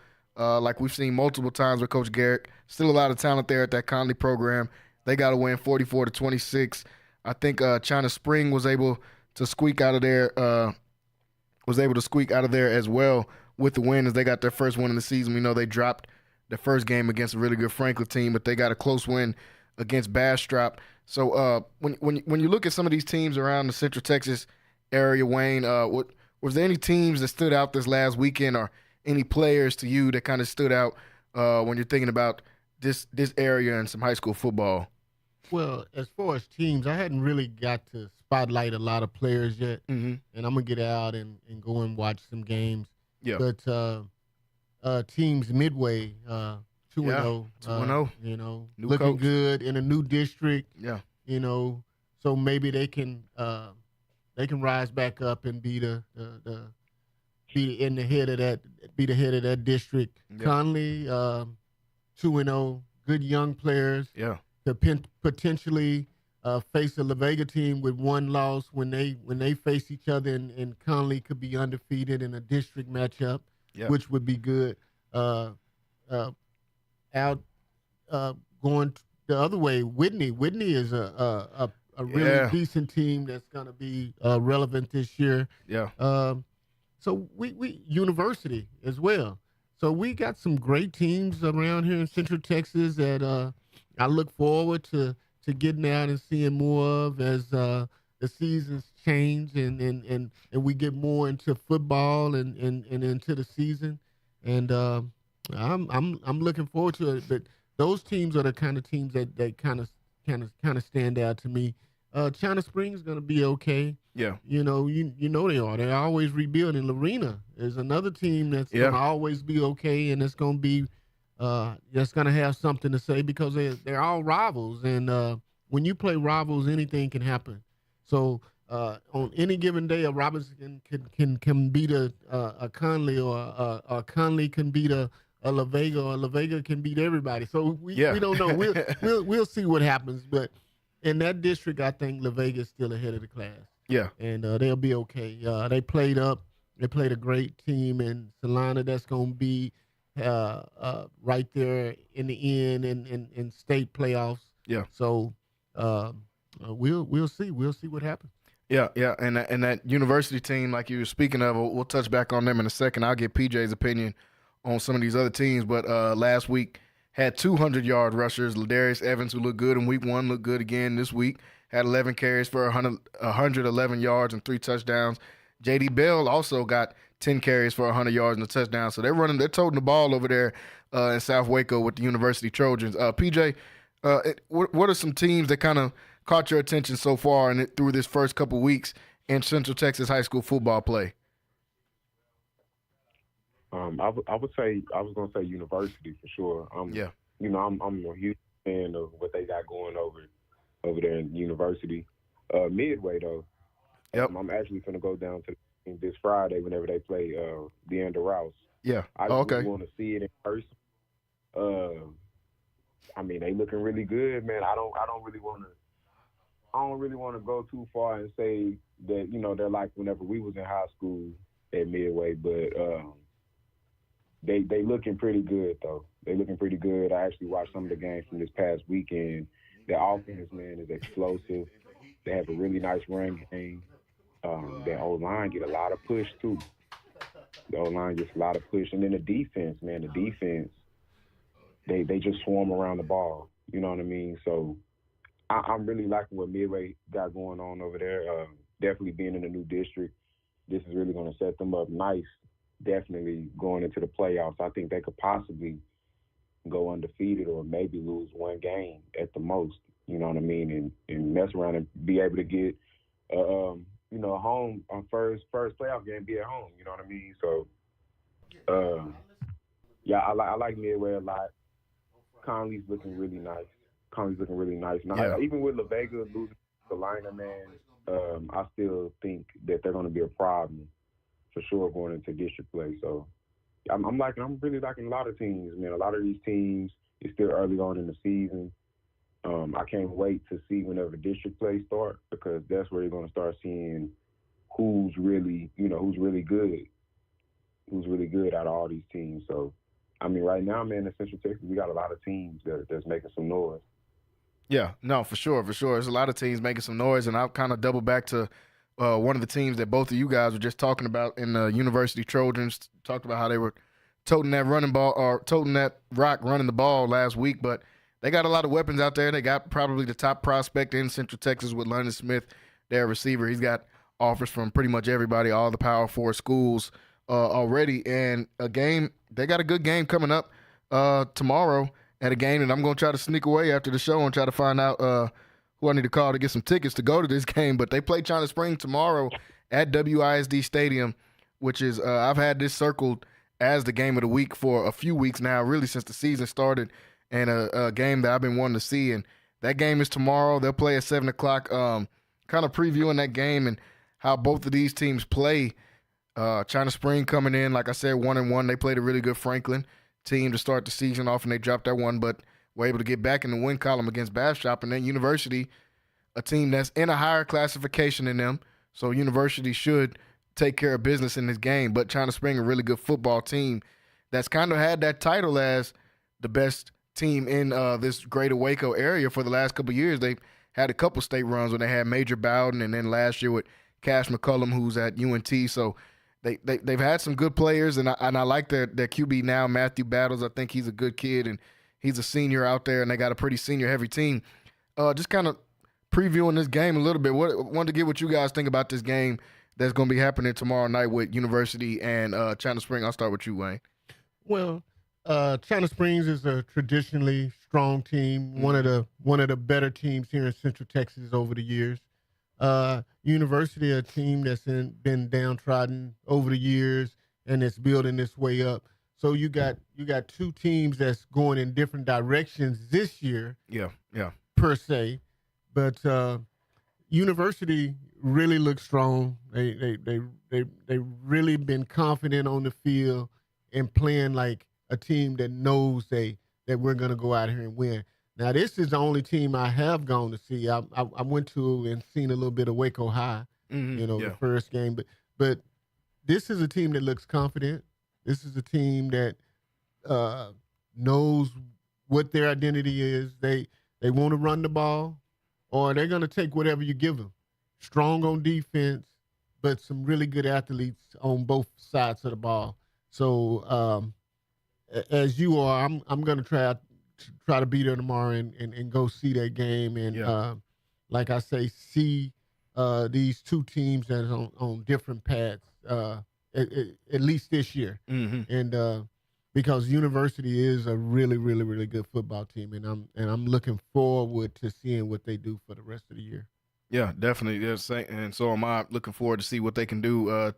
like we've seen multiple times with Coach Garrick. Still a lot of talent there at that Conley program. They got to win 44-26. I think China Spring was able to squeak out of there. As well with the win as they got their first win in the season. We know they dropped the first game against a really good Franklin team, but they got a close win against Bastrop. So when you look at some of these teams around the Central Texas area, Wayne, was there any teams that stood out this last weekend, or any players to you that kind of stood out when you're thinking about this area and some high school football? Well, as far as teams, I hadn't really got to spotlight a lot of players yet, and I'm going to get out and go and watch some games. Yeah. But teams midway, 2-0. 2-0. New looking coach. Good in a new district. Yeah. So maybe they can rise back up and be the head of that district. Yeah. Conley, 2-0, good young players. Yeah. To potentially face a La Vega team with one loss when they face each other, and Conley could be undefeated in a district matchup, which would be good. Going the other way, Whitney is a really decent team that's going to be relevant this year. Yeah. So we University as well. So we got some great teams around here in Central Texas that I look forward to getting out and seeing more of as the seasons change and we get more into football and into the season. And I'm looking forward to it. But those teams are the kind of teams that kind of stand out to me. China Springs is going to be okay. Yeah. You know they are. They're always rebuilding. Lorena is another team that's going to always be okay, and it's going to be that's going to have something to say because they're all rivals. And when you play rivals, anything can happen. So on any given day, a Robinson can beat a Conley, or a Conley can beat a La Vega, or La Vega can beat everybody. So we don't know. We'll see what happens. But in that district, I think La Vega is still ahead of the class. Yeah, and they'll be okay. They played up. They played a great team in Salina. That's going to be right there in the end in state playoffs. Yeah. So we'll see. We'll see what happens. Yeah, and that University team, like you were speaking of, we'll touch back on them in a second. I'll get PJ's opinion on some of these other teams, but last week had 200-yard rushers. Ladarius Evans, who looked good in week 1, looked good again this week. Had 11 carries for 111 yards and 3 touchdowns. J.D. Bell also got 10 carries for 100 yards and a touchdown. So they're toting the ball over there in South Waco with the University Trojans. PJ, what are some teams that kind of caught your attention so far through this first couple weeks in Central Texas high school football play? I would say I was gonna say University for sure. I'm a huge fan of what they got going over there in University. Midway though, I'm actually gonna go down to this Friday whenever they play Deandra Rouse. Yeah. I just want to see it in person. I mean, they looking really good, man. I don't really want to go too far and say that, you know, they're like whenever we was in high school at Midway, but they looking pretty good though. They looking pretty good. I actually watched some of the games from this past weekend. Their offense, man, is explosive. They have a really nice run game. Their O-line get a lot of push too. The O-line gets a lot of push, and then the defense, man, they just swarm around the ball. You know what I mean? So I'm really liking what Midway got going on over there. Definitely being in a new district, this is really going to set them up nice. Definitely going into the playoffs. I think they could possibly go undefeated or maybe lose one game at the most. You know what I mean? And mess around and be able to get, you know, a home on first playoff game, be at home. You know what I mean? So, yeah, I like Midway a lot. Conley's looking really nice. Now, even with La Vega losing the liner, man, I still think that they're going to be a problem for sure going into district play. So I'm really liking a lot of teams, man. A lot of these teams, it's still early on in the season. I can't wait to see whenever district play starts, because that's where you're going to start seeing who's really good out of all these teams. So, I mean, right now, man, in Central Texas, we got a lot of teams that's making some noise. Yeah, no, for sure. There's a lot of teams making some noise, and I'll kind of double back to one of the teams that both of you guys were just talking about in the University Trojans. Talked about how they were toting that rock running the ball last week, but they got a lot of weapons out there. They got probably the top prospect in Central Texas with London Smith, their receiver. He's got offers from pretty much everybody, all the Power 4 schools already. And they got a good game coming up tomorrow at a game that I'm going to try to sneak away after the show and try to find out who I need to call to get some tickets to go to this game. But they play China Spring tomorrow at WISD Stadium, which is I've had this circled as the game of the week for a few weeks now, really since the season started, and a game that I've been wanting to see. And that game is tomorrow. They'll play at 7 o'clock, kind of previewing that game and how both of these teams play. China Spring coming in, like I said, 1-1. They played a really good Franklin team to start the season off, and they dropped that one, but were able to get back in the win column against Bastrop. And then University, a team that's in a higher classification than them, so University should take care of business in this game. But China Spring, a really good football team that's kind of had that title as the best team in this greater Waco area for the last couple of years. They've had a couple state runs when they had Major Bowden, and then last year with Cash McCullum, who's at UNT. So they've had some good players, and I like their QB now, Matthew Battles. I think he's a good kid, and he's a senior out there, and they got a pretty senior-heavy team. Just kind of previewing this game a little bit. Wanted to get what you guys think about this game that's going to be happening tomorrow night with University and China Spring. I'll start with you, Wayne. Well, China Springs is a traditionally strong team, one of the better teams here in Central Texas over the years. University, a team that's been downtrodden over the years and it's building its way up. So you got two teams that's going in different directions this year. Yeah. Per se, but University really looks strong. They really been confident on the field and playing like a team that knows that we're going to go out here and win. Now, this is the only team I have gone to see. I went to and seen a little bit of Waco High, the first game. But this is a team that looks confident. This is a team that knows what their identity is. They want to run the ball, or they're going to take whatever you give them. Strong on defense, but some really good athletes on both sides of the ball. So as you are, I'm going to try to be there tomorrow and go see that game and like I say, see these two teams that's on different paths at least this year. And because University is a really, really, really good football team, and I'm looking forward to seeing what they do for the rest of the year. Yeah, definitely. And so am I. Looking forward to see what they can do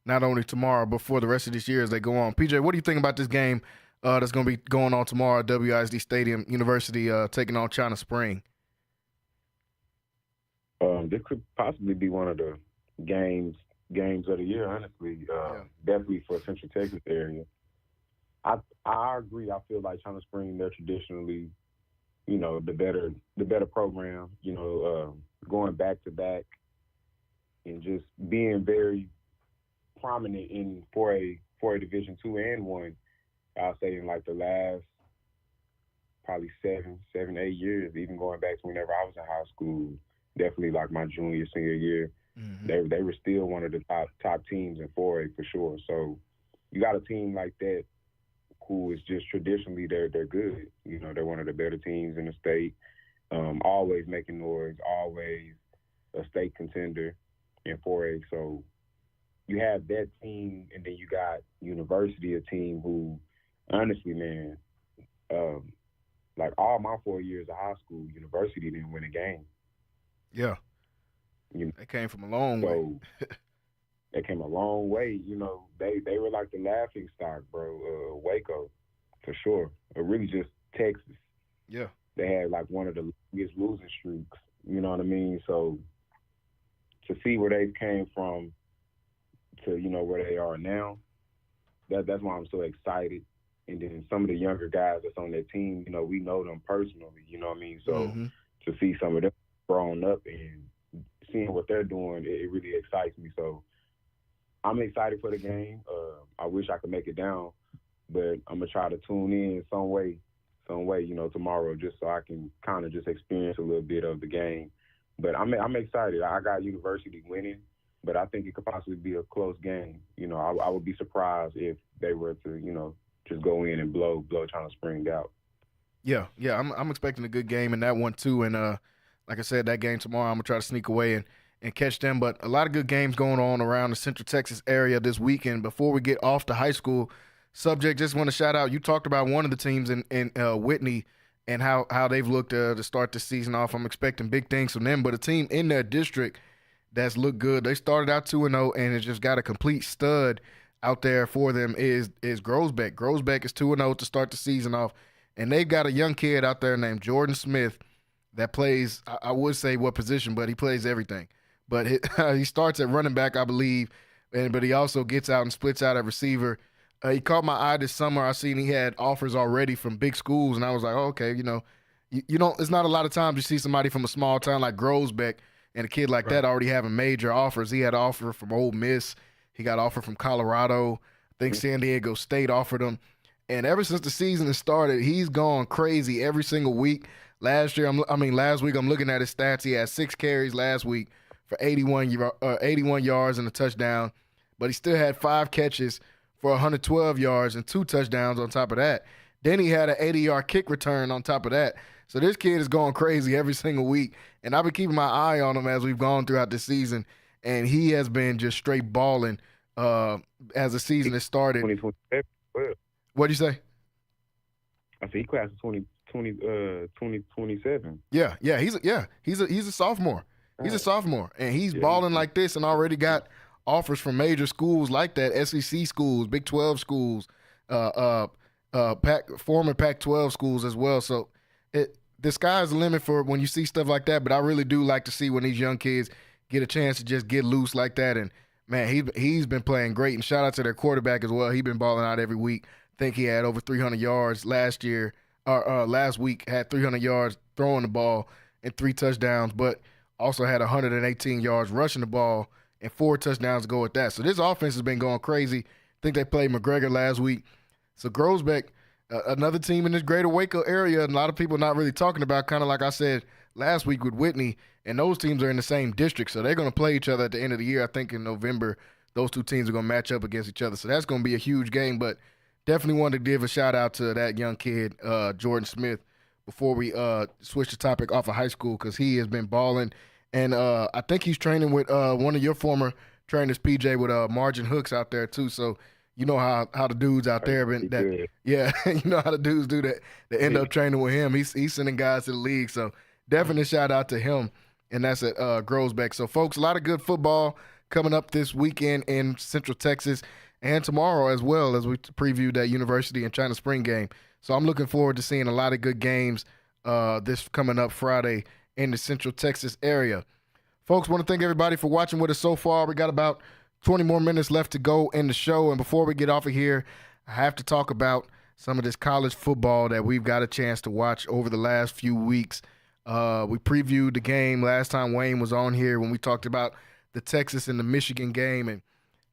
not only tomorrow but for the rest of this year as they go on. PJ, what do you think about this game that's going to be going on tomorrow at WISD Stadium? University taking on China Spring. This could possibly be one of the games of the year, honestly. Definitely for Central Texas area. I agree. I feel like China Spring, they're traditionally the better program, going back to back and just being very prominent in 4A Division II and 1. I'll say in like the last probably 7, 8 years, even going back to whenever I was in high school, definitely like my junior, senior year, they were still one of the top teams in 4A for sure. So you got a team like that who is just traditionally they're good. They're one of the better teams in the state, always making noise, always a state contender in 4A. So you have that team, and then you got University, a team who, honestly, man, like all my 4 years of high school, University didn't win a game. Yeah. They came from a long way. They came a long way. They were like the laughing stock, bro. Waco, for sure. Or really just Texas. Yeah. They had like one of the longest losing streaks. You know what I mean? So to see where they came from to, where they are now, that's why I'm so excited. And then some of the younger guys that's on that team, we know them personally, you know what I mean? So to see some of them grown up and seeing what they're doing, it really excites me. So I'm excited for the game. I wish I could make it down, but I'm going to try to tune in some way, tomorrow, just so I can kind of just experience a little bit of the game. But I'm excited. I got University winning, but I think it could possibly be a close game. I would be surprised if they were to, just go in and blow China Spring out. Yeah, I'm expecting a good game in that one too. And like I said, that game tomorrow, I'm gonna try to sneak away and catch them. But a lot of good games going on around the Central Texas area this weekend. Before we get off the high school subject, just want to shout out. You talked about one of the teams in Whitney and how they've looked to start the season off. I'm expecting big things from them. But a team in their district that's looked good. They started out 2-0 and it's just got a complete stud out there for them is Groesbeck. Groesbeck is 2-0 to start the season off, and they've got a young kid out there named Jordan Smith that plays, I would say what position, but he plays everything. But he starts at running back, I believe, but he also gets out and splits out at receiver. He caught my eye this summer. I seen he had offers already from big schools, and I was like, oh, okay, you don't. It's not a lot of times you see somebody from a small town like Groesbeck and a kid like that already having major offers. He had an offer from Ole Miss. He got offered from Colorado. I think San Diego State offered him. And ever since the season has started, he's gone crazy every single week. Last week, I'm looking at his stats. He had 6 carries last week for 81 yards and a touchdown. But he still had 5 catches for 112 yards and 2 touchdowns on top of that. Then he had an 80-yard kick return on top of that. So this kid is going crazy every single week. And I've been keeping my eye on him as we've gone throughout the season. And he has been just straight balling as the season has started. 2027. What'd you say? I said he class of 2027. Yeah. He's a sophomore. He's a sophomore, and he's balling like this, and already got offers from major schools like that, SEC schools, Big 12 schools, former Pac-12 schools as well. So the sky's the limit for when you see stuff like that. But I really do like to see when these young kids get a chance to just get loose like that. And, man, he's been playing great. And shout out to their quarterback as well. He's been balling out every week. I think he had over 300 yards last week, had 300 yards throwing the ball and 3 touchdowns, but also had 118 yards rushing the ball and 4 touchdowns to go with that. So this offense has been going crazy. I think they played McGregor last week. So Groesbeck, another team in this greater Waco area, and a lot of people not really talking about, kind of like I said last week with Whitney, and those teams are in the same district, so they're going to play each other at the end of the year. I think in November, those two teams are going to match up against each other. So that's going to be a huge game, but definitely wanted to give a shout-out to that young kid, Jordan Smith, before we switch the topic off of high school, because he has been balling. And I think he's training with one of your former trainers, PJ, with Margin Hooks out there too. So you know how the dudes out there been that. Yeah, you know how the dudes do that. They end up training with him. He's sending guys to the league. So definitely shout out to him. And that's at Groesbeck. So folks, a lot of good football coming up this weekend in Central Texas and tomorrow as well, as we preview that University and China Spring game. So I'm looking forward to seeing a lot of good games this coming up Friday in the Central Texas area. Folks, want to thank everybody for watching with us so far. We got about 20 more minutes left to go in the show. And before we get off of here, I have to talk about some of this college football that we've got a chance to watch over the last few weeks. We previewed the game last time Wayne was on here when we talked about the Texas and the Michigan game, and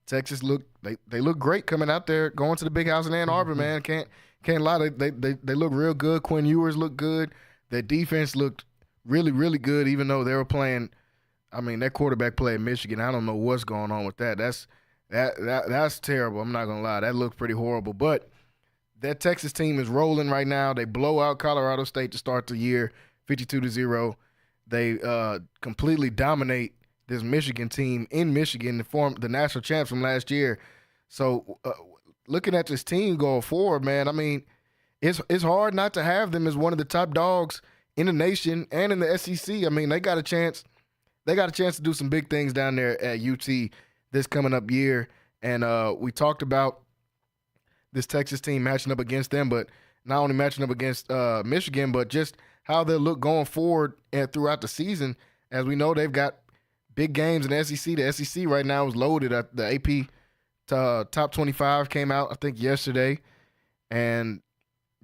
Texas they look great coming out there, going to the big house in Ann Arbor, man. Can't lie, they look real good. Quinn Ewers looked good. Their defense looked really, really good, even though they were playing. I mean, that quarterback play at Michigan, I don't know what's going on with that. That's terrible. I'm not gonna lie, that looked pretty horrible. But that Texas team is rolling right now. They blow out Colorado State to start the year, 52-0. They completely dominate this Michigan team in Michigan to form the national champs from last year. So looking at this team going forward, man, I mean, it's hard not to have them as one of the top dogs in the nation and in the SEC. I mean, they got a chance to do some big things down there at UT this coming up year. And we talked about this Texas team matching up against them, but not only matching up against Michigan, but just how they'll look going forward and throughout the season. As we know, they've got big games in the SEC. The SEC right now is loaded. The AP top 25 came out, I think, yesterday. And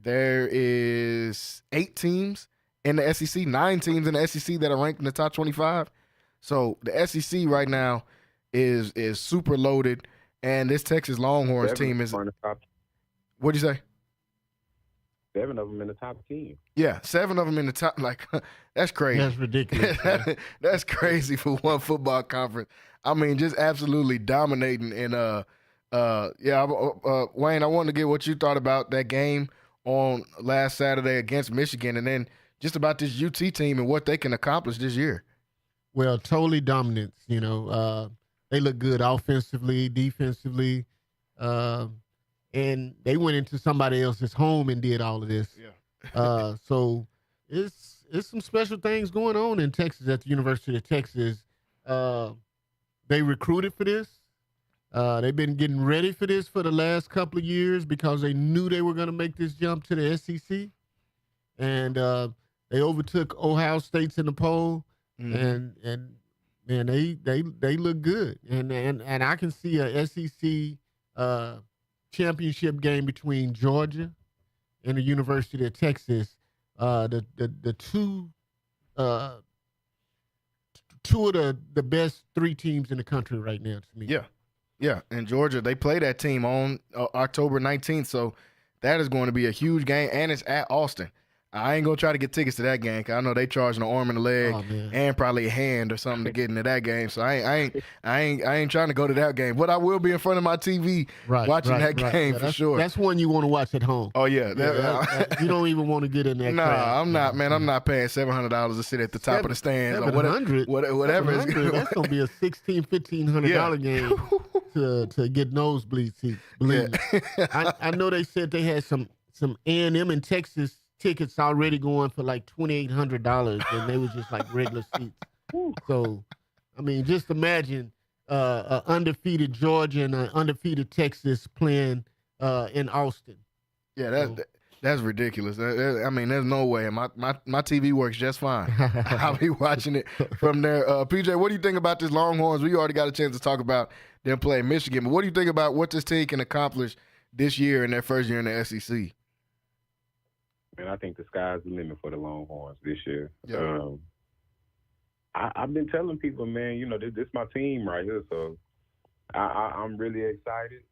there is 8 teams in the SEC, 9 teams in the SEC that are ranked in the top 25. So the SEC right now is super loaded. And this Texas Longhorns team is – what'd you say? 7 of them in the top 10. Yeah, 7 of them in the top. Like, that's crazy. That's ridiculous. That's crazy for one football conference. I mean, just absolutely dominating. And Wayne, I wanted to get what you thought about that game on last Saturday against Michigan, and then just about this UT team and what they can accomplish this year. Well, totally dominance. You know, they look good offensively, defensively. And they went into somebody else's home and did all of this. Yeah. So it's some special things going on in Texas at the University of Texas. They recruited for this. They've been getting ready for this for the last couple of years because they knew they were going to make this jump to the SEC. And they overtook Ohio State's in the poll. And man, they look good. And I can see a SEC championship game between Georgia and the University of Texas. The two of the best 3 teams in the country right now to me. Yeah, and Georgia, they play that team on October 19th, so that is going to be a huge game, and it's at Austin. I ain't gonna try to get tickets to that game because I know they charging an arm and a leg and probably a hand or something to get into that game. So I ain't trying to go to that game, but I will be in front of my TV watching that game for sure. That's one you want to watch at home. Oh yeah, you don't even want to get in that. Nah, crowd. I'm not, man. I'm not paying $700 to sit at the top of the stands or whatever. That's gonna be a $1,500-$1,500 game to get nosebleed seats. Believe me. I know they said they had some A&M in Texas tickets already going for like $2,800, and they was just like regular seats. So, I mean, just imagine an undefeated Georgia and an undefeated Texas playing in Austin. Yeah, that's ridiculous. I mean, there's no way. My TV works just fine. I'll be watching it from there. PJ, what do you think about this Longhorns? We already got a chance to talk about them playing Michigan, but what do you think about what this team can accomplish this year in their first year in the SEC? Man, I think the sky's the limit for the Longhorns this year. Yeah. I've been telling people, man, you know, this my team right here, so I'm really excited.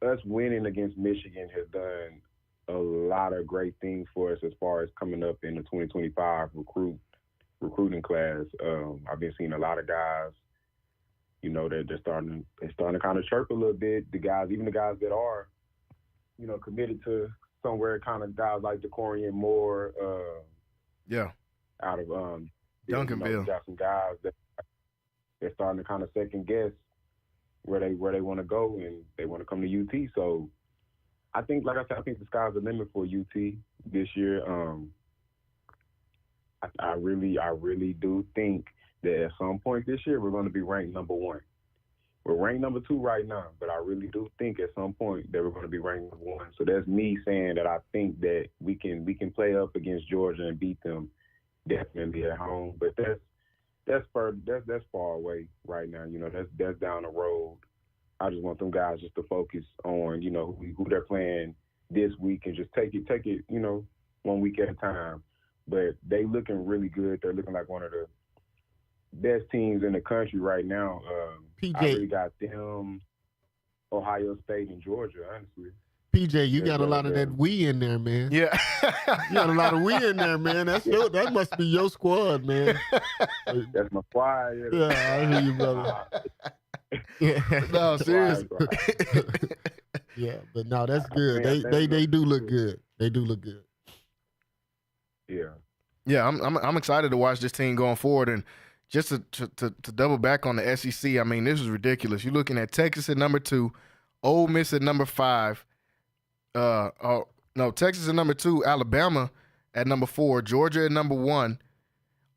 Us winning against Michigan has done a lot of great things for us as far as coming up in the 2025 recruiting class. I've been seeing a lot of guys, you know, they're starting to kind of chirp a little bit. Even the guys that are, you know, committed to somewhere, kind of guys like DeCorian Moore. Out of Duncanville. We got some guys that they're starting to kind of second guess where they want to go, and they want to come to UT. So I think, like I said, I think the sky's the limit for UT this year. I really do think that at some point this year we're going to be ranked number 1. We're ranked number 2 right now, but I really do think at some point that we're going to be ranked number 1. So that's me saying that I think that we can play up against Georgia and beat them definitely at home. But that's far away right now. You know, that's down the road. I just want them guys just to focus on, who they're playing this week and just take it, 1 week at a time. But they looking really good. They're looking like one of the best teams in the country right now. PJ. I really got them, Ohio State and Georgia, honestly. PJ, you got a lot of that we in there, man. Yeah. You got a lot of we in there, man. That must be your squad, man. That's my squad. Yeah, I hear you, brother. No, seriously. Yeah, but no, that's good. They do look good. They do look good. Yeah. Yeah, I'm excited to watch this team going forward, and just to double back on the SEC. I mean, this is ridiculous. You're looking at Texas at number 2, Ole Miss at number 5. Texas at number 2, Alabama at number 4, Georgia at number 1,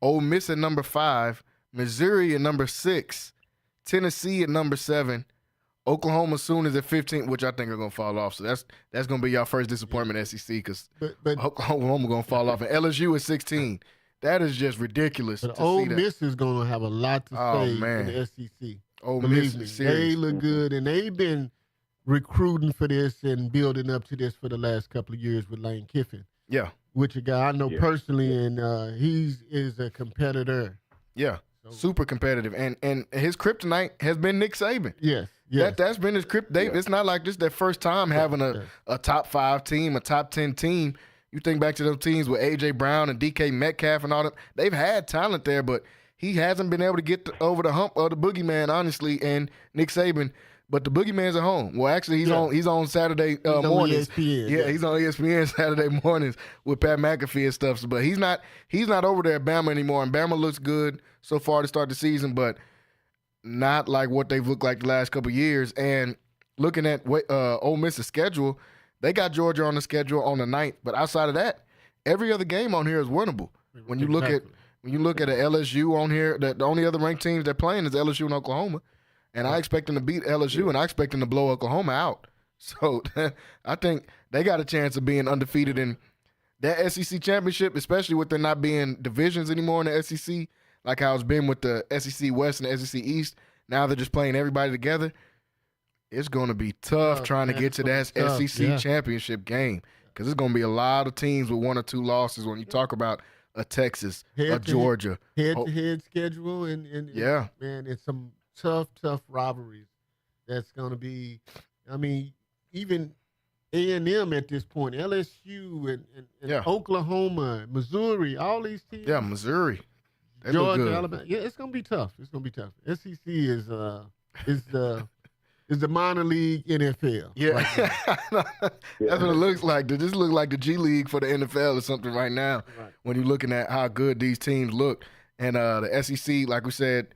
Ole Miss at number 5, Missouri at number 6, Tennessee at number 7, Oklahoma soon is at 15, which I think are going to fall off. So that's going to be your first disappointment, SEC, because Oklahoma going to fall off. And LSU is 16. That is just ridiculous. But to Ole see that. Miss is going to have a lot to say in the SEC. Ole Believe Miss me, is serious. they look good, and they've been recruiting for this and building up to this for the last couple of years with Lane Kiffin. Yeah. Which a guy I know personally, and he is a competitor. Yeah, super competitive. And his kryptonite has been Nick Saban. Yes. That's been his kryptonite. It's not like this is their first time having a top 5 team, a top 10 team. You think back to those teams with A.J. Brown and DK Metcalf and all that. They've had talent there, but he hasn't been able to get over the hump of the boogeyman, honestly, and Nick Saban. But the boogeyman's at home. Well, actually, he's on Saturday mornings. On ESPN, he's on ESPN Saturday mornings with Pat McAfee and stuff. But he's not over there at Bama anymore. And Bama looks good so far to start the season, but not like what they've looked like the last couple of years. And looking at Ole Miss's schedule, they got Georgia on the schedule on the 9th. But outside of that, every other game on here is winnable. When you look at a LSU on here, the only other ranked teams they're playing is LSU and Oklahoma. And I expect them to beat LSU, and I expect them to blow Oklahoma out. So I think they got a chance of being undefeated in that SEC championship, especially with there not being divisions anymore in the SEC, like how it's been with the SEC West and the SEC East. Now they're just playing everybody together. It's going to be tough trying to get to that SEC championship game, because there's going to be a lot of teams with 1 or 2 losses when you talk about a Texas, a Georgia. Head-to-head schedule, and man, it's some tough rivalries. That's going to be, I mean, even A&M at this point, LSU and Oklahoma, Missouri, all these teams. Yeah, Missouri. They Georgia, look good. Alabama. Yeah, it's going to be tough. It's going to be tough. SEC is the minor league NFL. Yeah. Right That's what it looks like. This looks like the G League for the NFL or something right now when you're looking at how good these teams look. And the SEC, like we said,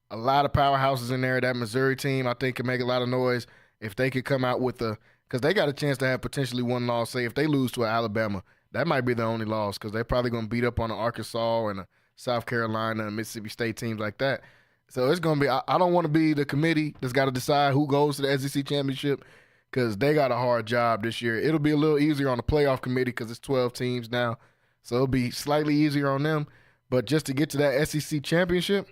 a lot of powerhouses in there. That Missouri team, I think, can make a lot of noise if they could come out with because they got a chance to have potentially 1 loss. Say if they lose to Alabama, that might be the only loss, because they're probably going to beat up on the Arkansas and the South Carolina and Mississippi State teams like that. So it's going to be, I don't want to be the committee that's got to decide who goes to the SEC championship, because they got a hard job this year. It'll be a little easier on the playoff committee because it's 12 teams now. So it'll be slightly easier on them. But just to get to that SEC championship,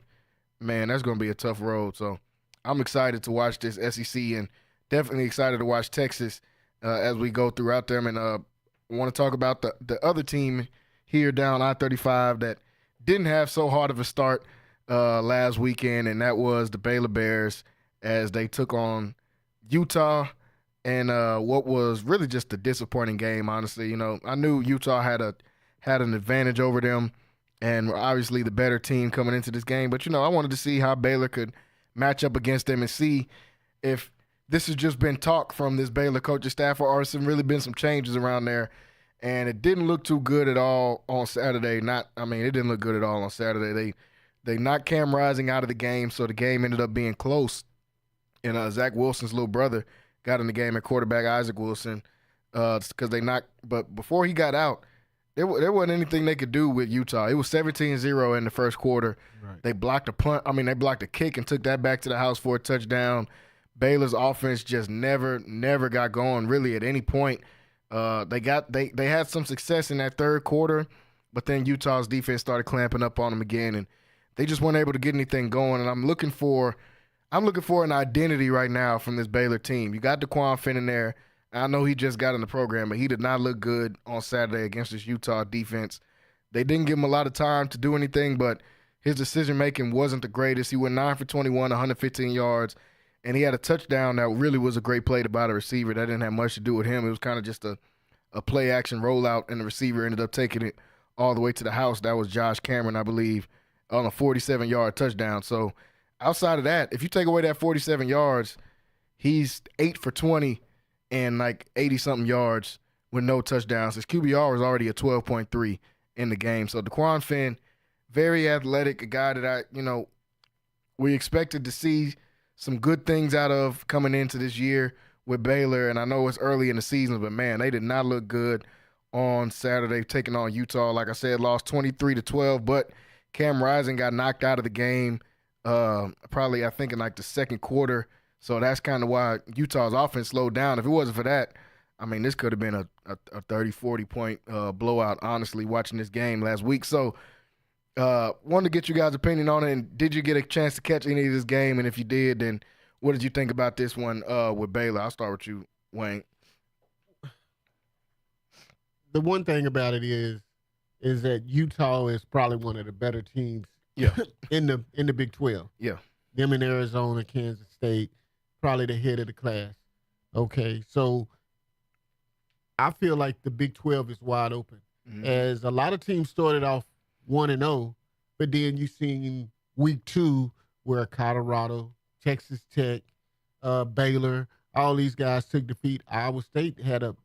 man, that's going to be a tough road. So I'm excited to watch this SEC, and definitely excited to watch Texas as we go throughout them. And I want to talk about the other team here down I-35 that didn't have so hard of a start last weekend, and that was the Baylor Bears as they took on Utah, and what was really just a disappointing game, honestly. I knew Utah had an advantage over them, and obviously the better team coming into this game. But, I wanted to see how Baylor could match up against them and see if this has just been talk from this Baylor coaching staff, or has really been some changes around there. And it didn't look too good at all on Saturday. It didn't look good at all on Saturday. They knocked Cam Rising out of the game, so the game ended up being close. And Zach Wilson's little brother got in the game at quarterback, Isaac Wilson, because they knocked. But before he got out, there wasn't anything they could do with Utah. It was 17-0 in the first quarter. Right. They blocked a punt. They blocked a kick and took that back to the house for a touchdown. Baylor's offense just never got going really at any point. They had some success in that third quarter, but then Utah's defense started clamping up on them again, and they just weren't able to get anything going. And I'm looking for I'm looking for an identity right now from this Baylor team. You got DeQuan Finn in there. I know he just got in the program, but he did not look good on Saturday against this Utah defense. They didn't give him a lot of time to do anything, but his decision-making wasn't the greatest. He went 9 for 21, 115 yards, and he had a touchdown that really was a great play by the receiver. That didn't have much to do with him. It was kind of just a play-action rollout, and the receiver ended up taking it all the way to the house. That was Josh Cameron, I believe, on a 47-yard touchdown. So outside of that, if you take away that 47 yards, he's 8 for 20 and like 80-something yards with no touchdowns. His QBR was already a 12.3 in the game. So DeQuan Finn, very athletic, a guy that we expected to see some good things out of coming into this year with Baylor. And I know it's early in the season, but man, they did not look good on Saturday taking on Utah. Like I said, lost 23-12, but Cam Rising got knocked out of the game probably, I think, in like the second quarter. So that's kind of why Utah's offense slowed down. If it wasn't for that, I mean, this could have been a 30, 40-point blowout, honestly, watching this game last week. So wanted to get you guys' opinion on it. And did you get a chance to catch any of this game? And if you did, then what did you think about this one with Baylor? I'll start with you, Wayne. The one thing about it is that Utah is probably one of the better teams in the Big 12. Yeah. Them in Arizona, Kansas State, probably the head of the class. Okay, so I feel like the Big 12 is wide open. Mm-hmm. As a lot of teams started off 1-0, but then you seen week 2 where Colorado, Texas Tech, Baylor, all these guys took defeat. Iowa State had a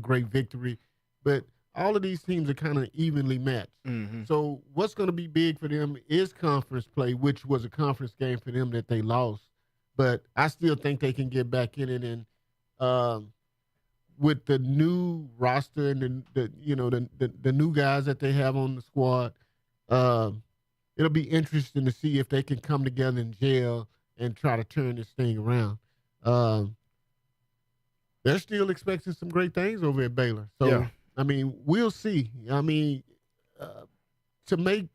great victory, but all of these teams are kind of evenly matched. Mm-hmm. So what's going to be big for them is conference play, which was a conference game for them that they lost. But I still think they can get back in it, and with the new roster and the new guys that they have on the squad, it'll be interesting to see if they can come together and gel and try to turn this thing around. They're still expecting some great things over at Baylor. So, yeah. I mean, we'll see. I mean, to make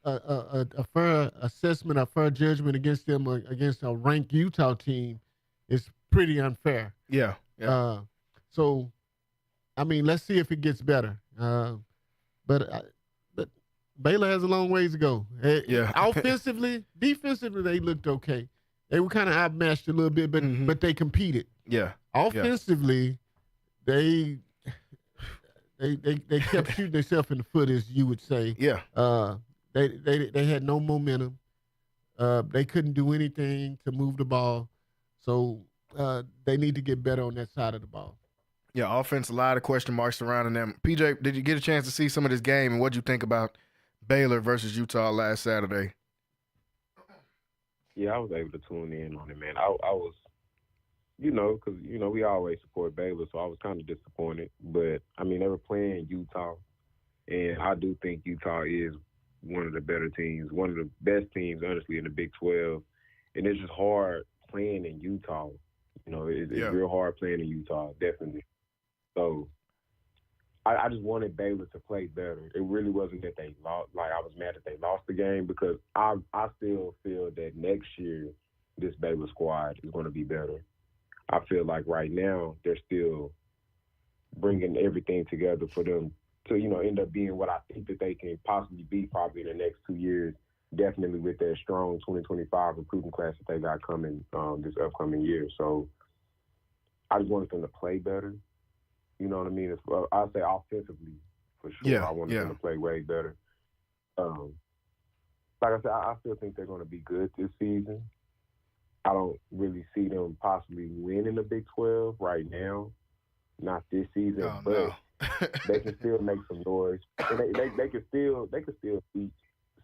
a fair assessment, a fair judgment against them, against a ranked Utah team, is pretty unfair. Yeah. So, I mean, let's see if it gets better. But Baylor has a long ways to go. Yeah. Offensively, defensively, they looked okay. They were kind of outmatched a little bit, but they competed. Yeah. Offensively, they kept shooting themselves in the foot, as you would say. Yeah. They had no momentum. They couldn't do anything to move the ball. So they need to get better on that side of the ball. Yeah, offense, a lot of question marks surrounding them. PJ, did you get a chance to see some of this game, and what did you think about Baylor versus Utah last Saturday? Yeah, I was able to tune in on it, man. I was, because, we always support Baylor, so I was kind of disappointed. But, I mean, they were playing Utah, and I do think Utah is one of the better teams, one of the best teams, honestly, in the Big 12. And it's just hard playing in Utah. It's real hard playing in Utah, definitely. So I just wanted Baylor to play better. It really wasn't that they lost. Like, I was mad that they lost the game, because I still feel that next year this Baylor squad is going to be better. I feel like right now they're still bringing everything together for them to, end up being what I think that they can possibly be probably in the next 2 years, definitely with their strong 2025 recruiting class that they got coming this upcoming year. So I just wanted them to play better. You know what I mean? I'd say offensively, for sure. Yeah, I wanted them to play way better. Like I said, I still think they're going to be good this season. I don't really see them possibly winning the Big 12 right now. Not this season, but they can still make some noise. And they can still beat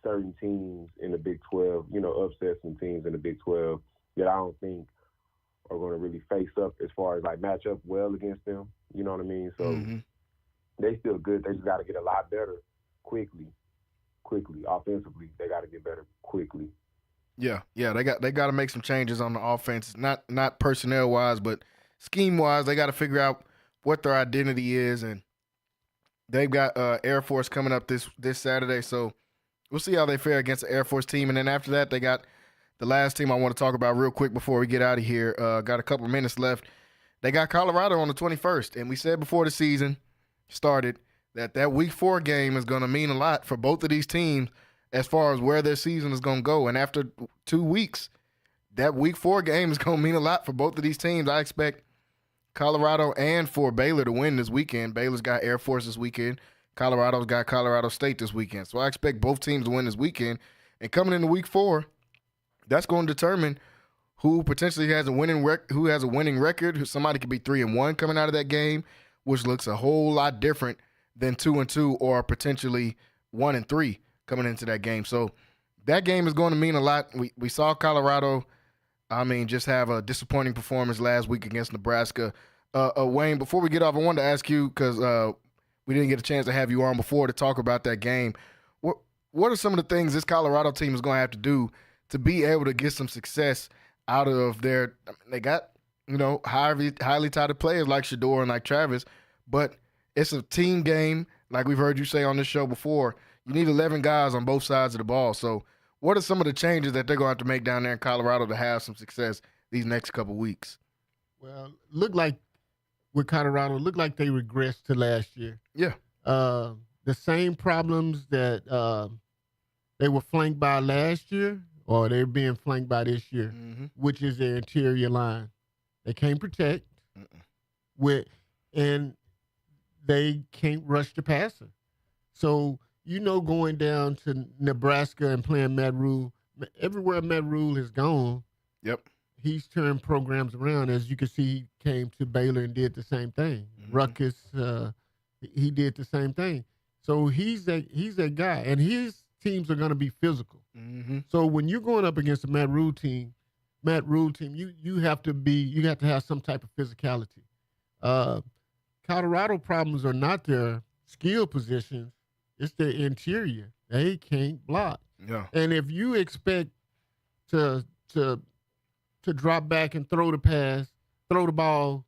certain teams in the Big 12, upset some teams in the Big 12 that I don't think are going to really face up as far as like match up well against them. You know what I mean? So they still good. They just got to get a lot better quickly. Offensively, they got to get better quickly. Yeah, they got to make some changes on the offense, not personnel wise, but scheme wise. They got to figure out what their identity is, and they've got Air Force coming up this Saturday. So we'll see how they fare against the Air Force team, and then after that they got the last team I want to talk about real quick before we get out of here. Got a couple minutes left. They got Colorado on the 21st, and we said before the season started that Week 4 game is going to mean a lot for both of these teams as far as where their season is going to go. And after 2 weeks, that Week 4 game is going to mean a lot for both of these teams. I expect Colorado and for Baylor to win this weekend. Baylor's got Air Force this weekend. Colorado's got Colorado State this weekend. So I expect both teams to win this weekend. And coming into Week 4, that's going to determine who potentially has a winning record. Somebody could be 3-1 coming out of that game, which looks a whole lot different than 2-2 or potentially 1-3 coming into that game. So that game is going to mean a lot. We saw Colorado, just have a disappointing performance last week against Nebraska. Wayne, before we get off, I wanted to ask you, because we didn't get a chance to have you on before to talk about that game. What are some of the things this Colorado team is going to have to do to be able to get some success out of their – they got, highly touted players like Shador and like Travis, but it's a team game, like we've heard you say on this show before. You need 11 guys on both sides of the ball. So what are some of the changes that they're going to have to make down there in Colorado to have some success these next couple weeks? Well, look like with Colorado, look like they regressed to last year. Yeah. The same problems that they were flanked by last year, or they're being flanked by this year, which is their interior line. They can't protect and they can't rush the passer. So, going down to Nebraska and playing Matt Rule, everywhere Matt Rule has gone, he's turned programs around. As you can see, he came to Baylor and did the same thing. Ruckus, he did the same thing. So he's that guy, and his teams are going to be physical. So when you're going up against a Matt Rule team, you have to have some type of physicality. Colorado problems are not their skill positions; it's their interior. They can't block. Yeah. And if you expect to drop back and throw the ball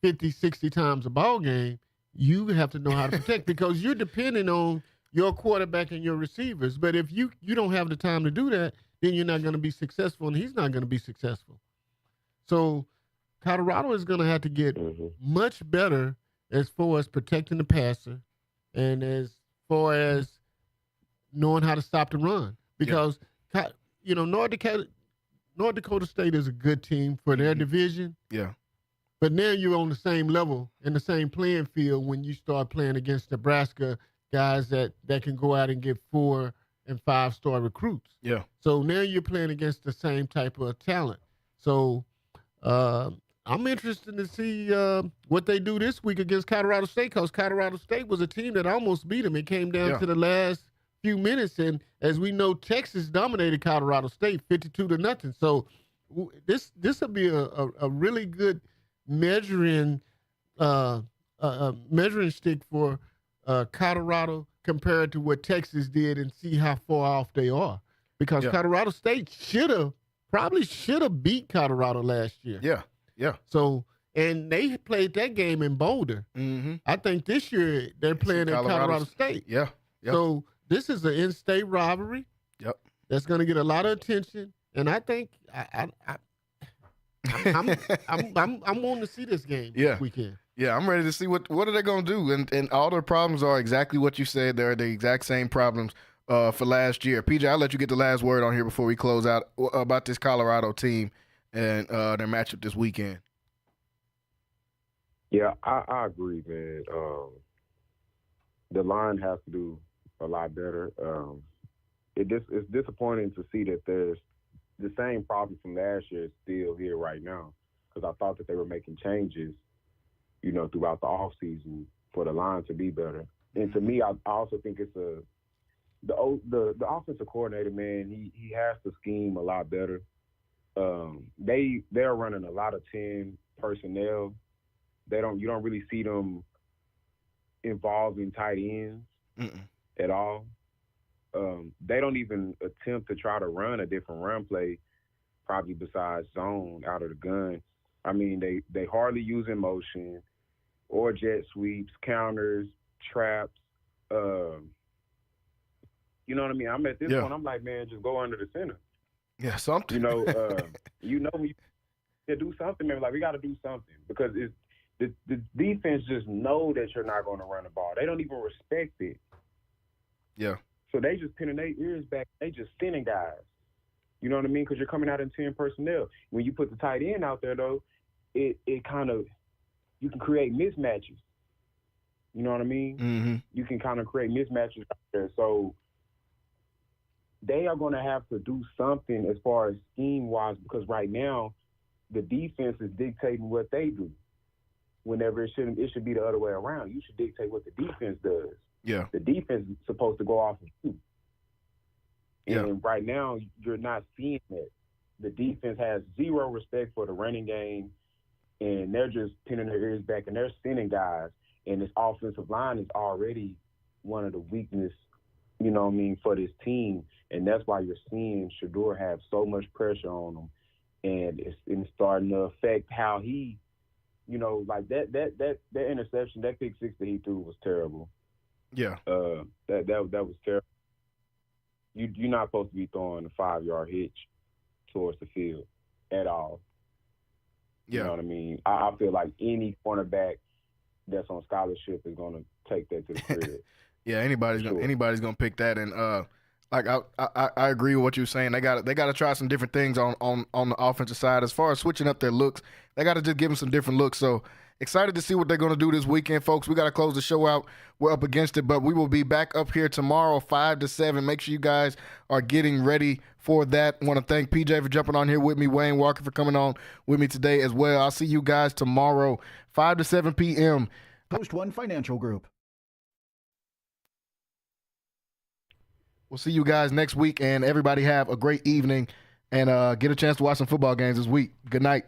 50, 60 times a ball game, you have to know how to protect because you're depending on your quarterback and your receivers. But if you don't have the time to do that, then you're not going to be successful, and he's not going to be successful. So Colorado is going to have to get much better as far as protecting the passer and as far as knowing how to stop the run. Because, North Dakota State is a good team for their division. Yeah. But now you're on the same level in the same playing field when you start playing against Nebraska, guys that can go out and get 4- and 5-star recruits. Yeah. So now you're playing against the same type of talent. So I'm interested to see what they do this week against Colorado State, because Colorado State was a team that almost beat them. It came down to the last few minutes, and as we know, Texas dominated Colorado State 52-0. So this will be a really good measuring stick for Colorado compared to what Texas did, and see how far off they are. Because Colorado State probably should have beat Colorado last year. Yeah, yeah. So, and they played that game in Boulder. I think this year they're playing at Colorado State. Yeah. Yep. So this is an in-state rivalry. Yep. That's going to get a lot of attention, and I think I'm wanting to see this game this weekend. Yeah, I'm ready to see what are they going to do. And all their problems are exactly what you said. They're the exact same problems for last year. PJ, I'll let you get the last word on here before we close out about this Colorado team and their matchup this weekend. Yeah, I agree, man. The line has to do a lot better. It's disappointing to see that there's the same problem from last year is still here right now, because I thought that they were making changes, throughout the offseason for the line to be better. And to me, I also think it's the offensive coordinator, man, he has to scheme a lot better. They're running a lot of 10 personnel. You don't really see them involving tight ends at all. They don't even attempt to try to run a different run play, probably besides zone out of the gun. I mean, they hardly use motion or jet sweeps, counters, traps. You know what I mean? I'm at this point, I'm like, man, just go under the center. Yeah, something. You know, we can do something, man. Like, we got to do something because it's the defense just know that you're not going to run the ball. They don't even respect it. Yeah. So they just pinning their ears back. They just sending guys. You know what I mean? Because you're coming out in 10 personnel. When you put the tight end out there, though, it kind of – you can create mismatches. You know what I mean? Mm-hmm. You can kind of create mismatches out there. So they are going to have to do something as far as scheme-wise because right now the defense is dictating what they do. Whenever it should be the other way around. You should dictate what the defense does. Yeah. The defense is supposed to go off of you. And Yeah. right now, you're not seeing that. The defense has zero respect for the running game, and they're just pinning their ears back, and they're sending guys. And this offensive line is already one of the weakness, you know what I mean, for this team. And that's why you're seeing Shedeur have so much pressure on him. And it's starting to affect how he, you know, like that interception, that pick six that he threw was terrible. Yeah. That was terrible. You're not supposed to be throwing a 5-yard hitch towards the field at all. Yeah. You know what I mean? I feel like any cornerback that's on scholarship is going to take that to the crib. Yeah, anybody's gonna pick that, and like I agree with what you're saying. They got to try some different things on the offensive side as far as switching up their looks. They got to just give them some different looks. So excited to see what they're going to do this weekend, folks. We got to close the show out. We're up against it, but we will be back up here tomorrow, 5 to 7. Make sure you guys are getting ready for that. I want to thank PJ for jumping on here with me, Wayne Walker for coming on with me today as well. I'll see you guys tomorrow, 5 to 7 p.m. Post One Financial Group. We'll see you guys next week, and everybody have a great evening and get a chance to watch some football games this week. Good night.